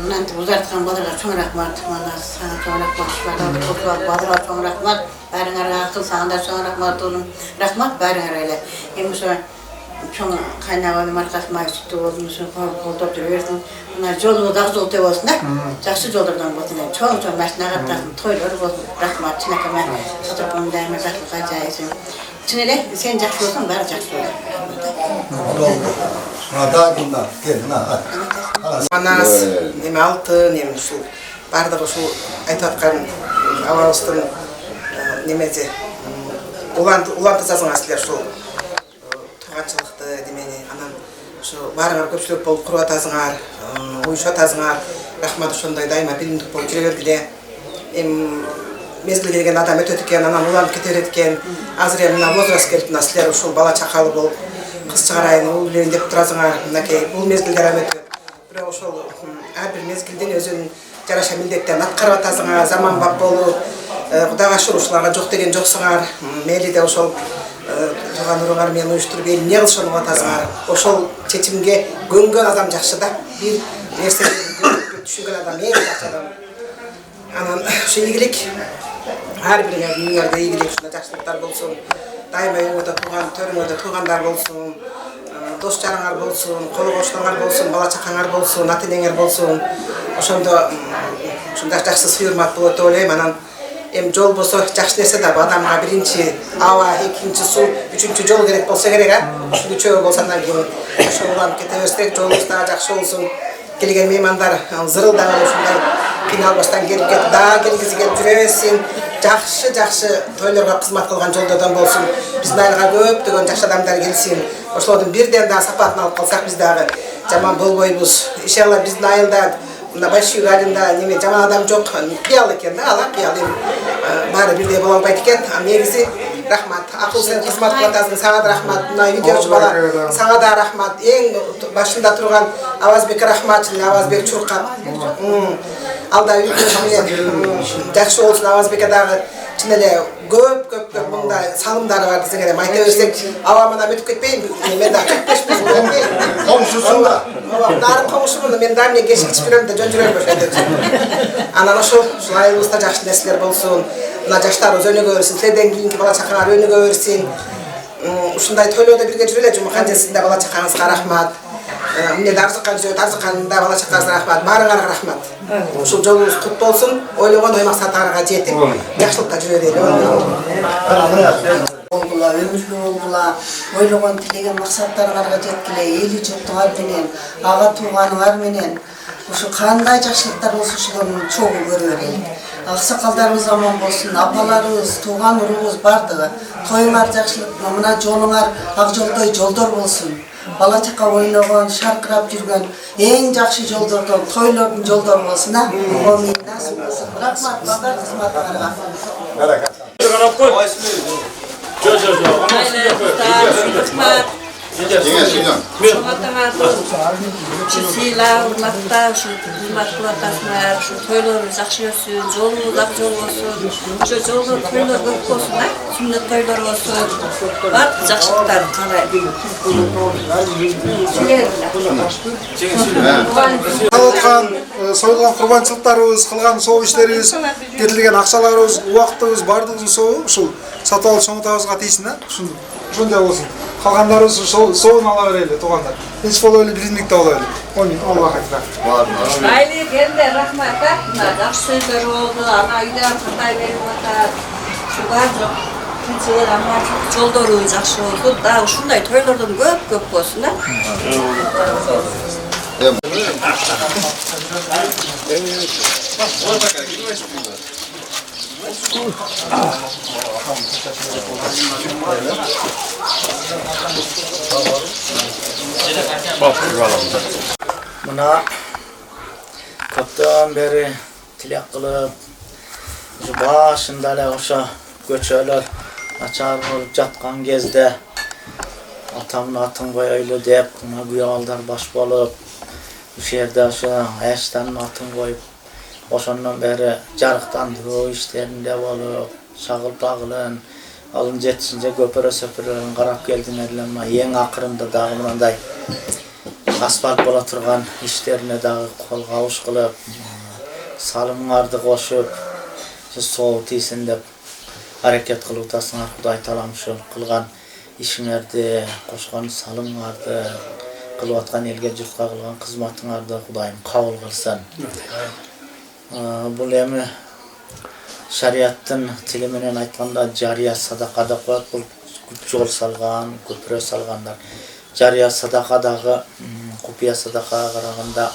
nanti uzartkan balığa çok rahmat. Bana sana çok rahmat. Bana toprak balığa çok rahmat. Barın ara akıl sana da çok rahmat olun. Rahmat barın arayla. Hem o sonra çok kaynağı markasıma sütü olmuşsun, koltuğa duruyorsun. Bunlar yolu da zor te olsun da. Жақсы жолдардан болсын. Çok машинаға тағым тойлар болсын. Rahmat çınakыма satıp onu daima жақсылыққа жайсын. Çinele sen жақсы болсаң бәрі жақсы болады. Daha bunlar, gelin ha. Манас, неме алты, неме ушул бардыгы ушул айтып аткан абабыздын немеде улантасаңар силер ушул тууганчылыкты демени анан ушу баарыңар көпчүлүк болуп куруп атасыңар, уюшуп атасыңар. Рахмат ошондой дайыма билимдик болуп жүрө бергиле. Мезгил келген адам өтөт экен, анан уланып кете берет экен. Азыр эми мына возраст келип мына силер ушул бала чакалы болуп кыз чыгарайын, уул берейин деп турасыңар. Мынакей бул мезгилдер эми өтөт. Бирок ошол ар бир мезгилдин өзүнүн жараша милдеттерин аткарып атасыңар. Заманбап болуп, Кудайга шүгүр ушуларга жок деген жоксуңар. Мейли де ошол тууган уруңар менен уюштуруп эмне кылышып атасыңар. Ошол чечимге көнгөн адам жакшы да. Бир нерсени түшүнгөн адам эң жакшы адам. Анан ошо ийгилик ар бириңердин үйүңөрдө ийгилик ушундай жакшылыктар болсун. Дайыма үйүңөрдө тууган төрүңөрдө туугандар болсун, дос жараңар болсун, кол кошуңар болсун, бала чакаңар болсун, ата энеңер болсун. Ошондо ушундай жакшы сый-урмат болот деп ойлойм. Анан эми жол болсо жакшы нерсе да адамга биринчи аба, экинчи суу, үчүнчү жол керек болсо керек, а? Ушул үчөө болсо андан кийин ошол уланып кете берсек, жолубуз дагы жакшы болсун. Келген меймандар зырылдаган ушундай кыйналбастан келип кетип, дагы келгиси келип жүрө берсин. Жакшы тойлорго кызмат кылган жолдордон болсун. Биздин айылга көптөгөн жакшы адамдар келсин. Ошолордун бирден дагы сапатын алып калсак, биз дагы жаман болбойбуз. Иншалла биздин айылда мына Большой айылында неме жаман адам жок. Кыял экен да, ала кыял эми баары бирдей боло албайт экен. Негизи рахмат. Акыл сен кызмат кылып атасың, сага да рахмат. Мына видеочу бала, сага да рахмат. Эң башында турган Авазбек рахмат, Авазбек чуркап. Алда менен жакшы болсун Авазбекке дагы чын эле көп мындай салымдары бар десең эле айта берсек, аба мына өтүп кетпейм. Мен да 45 миң комшусун да. Нары комшумун, мен да эмне кечик ичип жүрөм да жөн жүрөм ошентип. Анан ошол айылыбызда жакшы нерселер болсун. Мына жаштарыбыз өнүгө берсин, силерден кийинки бала чакаңар өнүгө берсин. Ушундай тойлордо бирге жүрөлү, жумакан жесинде бала чакаңызга рахмат. Міне дарзыққан жүрет, дарзыққанда бала чаққасына рахмат, барыңарға рахмат. Ушул жолуңуз кут болсун, ойлогон ой максаттарга жетип, жакшылыкта жүрө дейли. Болгула, өмүрлүү болгула, ойлогон тилеген максаттарыңарга жеткиле, эли журтуңар менен, ага тууганыңар менен ушу кандай жакшылыктар болсо ошолордун чогуу көрө берейин. Аксакалдарыбыз аман болсун, апаларыбыз, тууган урубуз бардыгы, тоюңар жакшылык, мына жолуңар ак жолдой жолдор болсун. Бала чака ойногон, шаркырап жүргөн эң жакшы жолдордон, тойлордун жолдору болсун, а? Омин насып болсун. Рахмат, бадар кызматыңарга. Баракат. Рахмат. Sıyla, hurmatla, şu hurmat kılatasınlar, şu toyları жақсы өссün, жолу ак жол болсун. Şu жолу toylar көп болsun, sünnet toylar olsun. Bak жақсылықтарын қалаймын. Қалатқан, сойылған құрбаншылықтарыбыз, қылған соғ іштеріміз, кетілген ақшаларыбыз, уақытыбыз, бардығын соғы, ушул сатып алып чоңотабызга тийсин, ошондой болсун. Қалғандарыбыз соғын ала берели, туугандар. Тинч боло эле, биримдикте боло эле. Амин, Аллах айтса. Айлы келді, рахмат, жақсы сөздер болды, ана үйде қандай беріп отыр. Şu бар жоқ. Тинчилик ама жолдору жақсы болду. Да, ушундай тойлордон көп болсун, да. Mına köpten beri tilek kılıp başında ele oşa göçöler açar olup jatkan gezde atamın atın koyaylı deyip buna güyalдар baş bolup bu yerde oşa eşten atın koyup oşondan beri jarıktandırуу işlerinde bolup şagıl bağılın alın jetsince köpürө söpürөлөрүн karap geldim edilenme en akırında dağı mınандай asfalt bola turgan işlerine dağı kol kavuş kılıp salımlardı koşup soğuk tiysin dep hareket kılıp tasınlar Kuday talamış ol kılgan işinlerdi koşkan salımlardı kılıp atkan elge jurtka kılgan kızmatыңарды Kudayım kabul kılsın. Bu emi şariattın tiliminen aytkanda jariya sadakada koyat bu jol salgan, köprü salganlar. Jariya sadakadagı kupiya sadakaga karaganda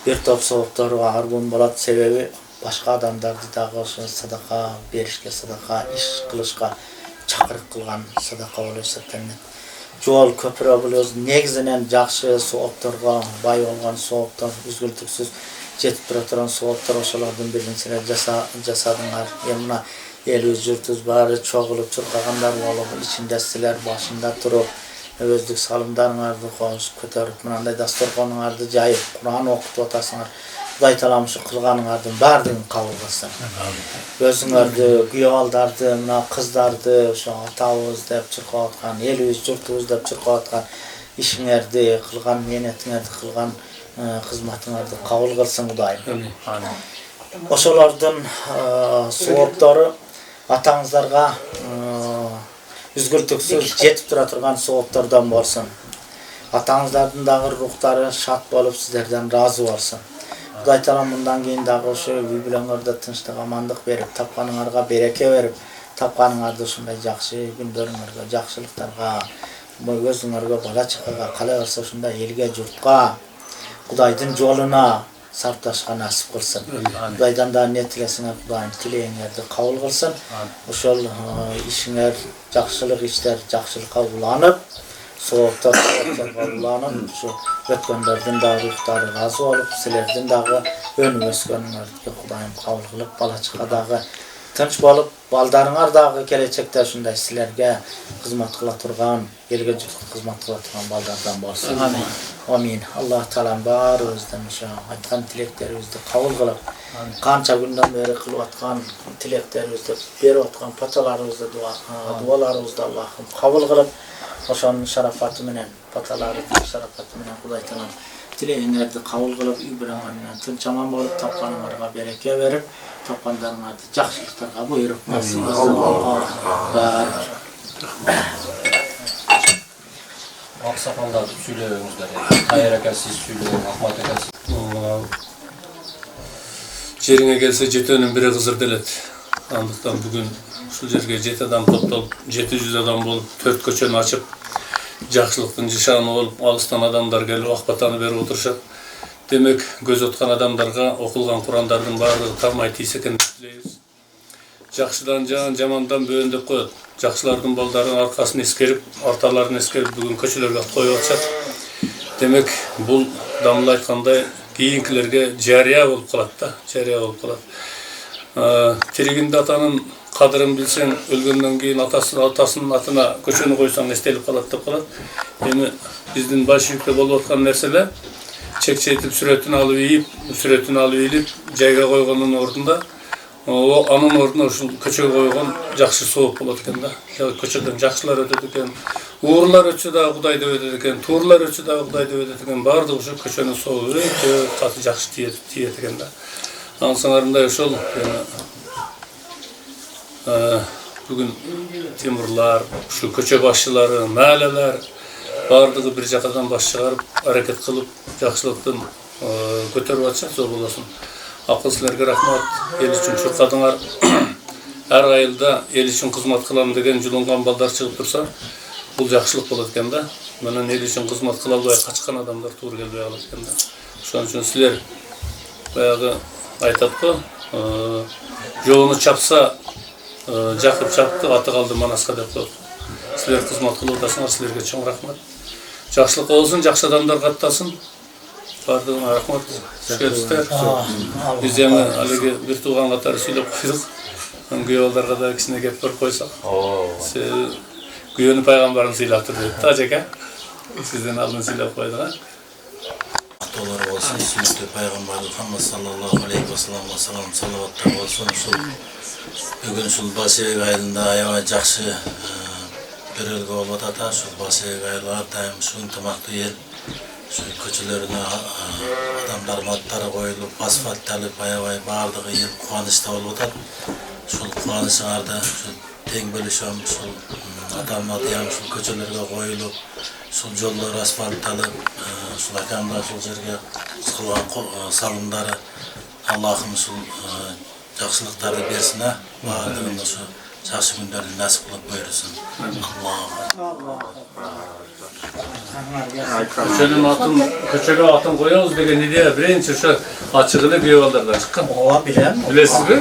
bir top soğuktoruga argun bolat sebebi başka adamdardı dagı sadaka berişke sadaka iş kılışka çakırık kılgan sadaka oluyor septenlet. Jol köprü buluyoruz negizinen jakşı soğuktorga bay olgan soğuktor üzgültüksüz jetip tura turan soğuktor oşalardan birinçiler jasadыңар emna elüz jurtuz bari çoğulup çurkagandar bolup içindesiler başında turup özdük salımlarыңарды koş kötörüp mınандай dasturxonуңарды jayıp Kur'an okutup otasыңар Kuday talamışı kılganыңардын bardığın kabul kılsın. Özüңөрдü, güyaldardı, mına kızdardı, oşo atabız dep çırkap atkan, elüz jurtubuz dep çırkap atkan işiңерди, kılgan menetiңерdi, kılgan hizmetіңерді kabul kılsın Kudayım. Oşolardan soğukları atağınızlarga üzgültüksüz jetip tura turgan soğuklardan bolsun. Atağınızlardan dagı ruhları şat bolup sizlerden razı bolsun. Kuday talam bundan keyin dagı oşo үй-бүлөңөрдө тынчтык, амандык берип, tapkanыңарга береке берип, tapkanыңарды ушундай жакшы күндөрүңөргө, жакшылыктарга, өзүңөргө бала чакага кала берсе ушундай элге, журтка, Kuday'dın yoluna sarptaşka nasip kılsın. Kuday'dan da ne tilesine Kuday'ın tileğinlerdi kabul kılsın. Uşol işinler, jakşılık işler, jakşılıkka ulanıp, soğukta ulanıp, şu ötkönlerden da ruhları razı olup, silerden dağı önü öskönlerdi Kuday'ın kabul kılıp, balaçıka dağı tınç bolup, baldarыңар dağı gelecekte şunday silerge hizmet kıla turgan, elge hizmet kıla turgan baldardan bolsun. Amin. Amin. Allah Teala'm barımızdan aytkan tileklerimizdi kabul kılıp, kança günden beri kılıp atkan tileklerimizdi, berip atkan patalarımızdı, dualarımızdı Allah'ım kabul kılıp, oşonun şarafatı menen, patalarımızın şarafatı menen Kuday Teala'm tileğinlerdi kabul kılıp, үй-бүлөңөрүнөн tınç aman bolup, tapkanыңарга bereke verip, tapkanlarыңарды jakşılıklarga buyurup, nasip kılsın. Ақсақалдар сөйлеңіздер. Қайыр ака сіз сөйлең, Ахмат ака сіз. Жеріңе келсе жетөнүн бири кызыр делет. Андыктан бүгүн ушул жерге 7 адам топтолуп, 700 адам болуп, 4 көчөнү ачып, жакшылыктын жишаны болуп, алыстан адамдар келип акбатаны берип отурушат. Демек, көз откан адамдарга окулган Курандардын баардыгы тармай тийсе экен деп тилейбиз. Жакшыдан жан, жамандан бөөндөп коет. Жакшылардын балдарынын аркасын эскерип, арталарын эскерип бүгүн көчөлөргө коюп атышат. Демек, бул дамыл айткандай кийинкилерге жарыя болуп калат да, жарыя болуп калат. Тиригинде атанын қадырын білсең, өлгөндөн кийин атасынын атына көчөнү койсоң эстелип калат деп калат. Эми биздин большевикте болуп аткан нерселер чек-четип сүрөтүн алып ийип, жайга койгондун ордунда анын ордуна ушул көчөгө койгон жакшы сооп болот экен да. Көчөдөн жакшылар өтөт экен, уурлар өтсө дагы Кудай деп өтөт экен, туурлар өтсө дагы Кудай деп өтөт экен. Баардыгы ушул көчөнүн сообу өтө каты жакшы тиет экен да. Ансаңарындай ошол бүгүн темурлар, ушул көчө башчылары, маалелер баардыгы бир жакадан баш чыгарып, аракет кылып, жакшылыктын көтөрүп атышат, зор болосун. Акыл силерге рахмат, эл үчүн чуркадыңар. Ар айылда эл үчүн кызмат кылам деген жулунган балдар чыгып турса, бул жакшылык болот экен да. Менен эл үчүн кызмат кыла албай качкан адамдар туура келбей калат экен да. Ошон үчүн силер баягы айтат го, жолуну чапса Жақып чапты, аты қалды Манаска деп коет. Силер кызмат кылып атасыңар, силерге чоң рахмат. Жакшылык болсун, жакшы адамдар каттасын. Бардыгына рахмат. Келиптер. Биз эми алиги бир тууган катары сүйлөп койдук. Күйөө балдарга да кичине кеп көрүп койсок. Күйөөнү пайгамбарын сыйлаптыр деп та ажеке. Сизден алдын сыйлап койдук. Атолар болсын, сүйлөтү пайгамбар Мухаммад саллаллаху алейхи ва саллам салаваттар болсын. Бүгін ушул Басыбек айылында аябай жакшы көрөлгө болуп атат. Ушул Басыбек айылы ар дайым ушул ынтымактуу эл. Ушул көчөлөрүнө адамдардын аттары коюлуп, асфальтталып, аябай баардыгы эл кубанычта болуп атат. Ушул кубанычыңарды тең бөлүшөм. Ушул атамдын аты ушул көчөлөргө коюлуп, ушул жолдор асфальтталып, ушул акамда ушул жерге кылган салымдары Аллахым ушул жақсылықтарды берсін, бардығын осы жақсы күндерді нәсіп қылып бұйырсын. Көчөгө атын коебуз деген идея биринчи ошо ачык эле күйөө балдардан чыккан. Ооба, билем. Билесизби?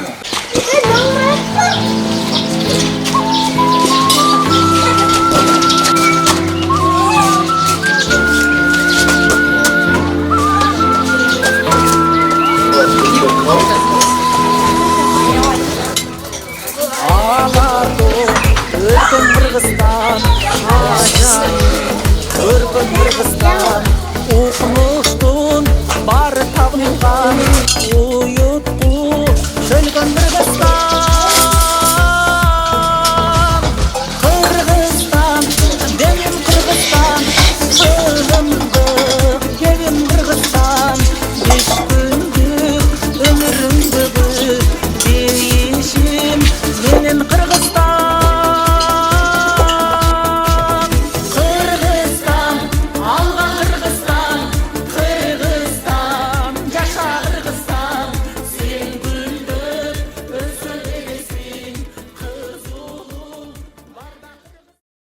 Кыргызстан, укмуштун бары табылган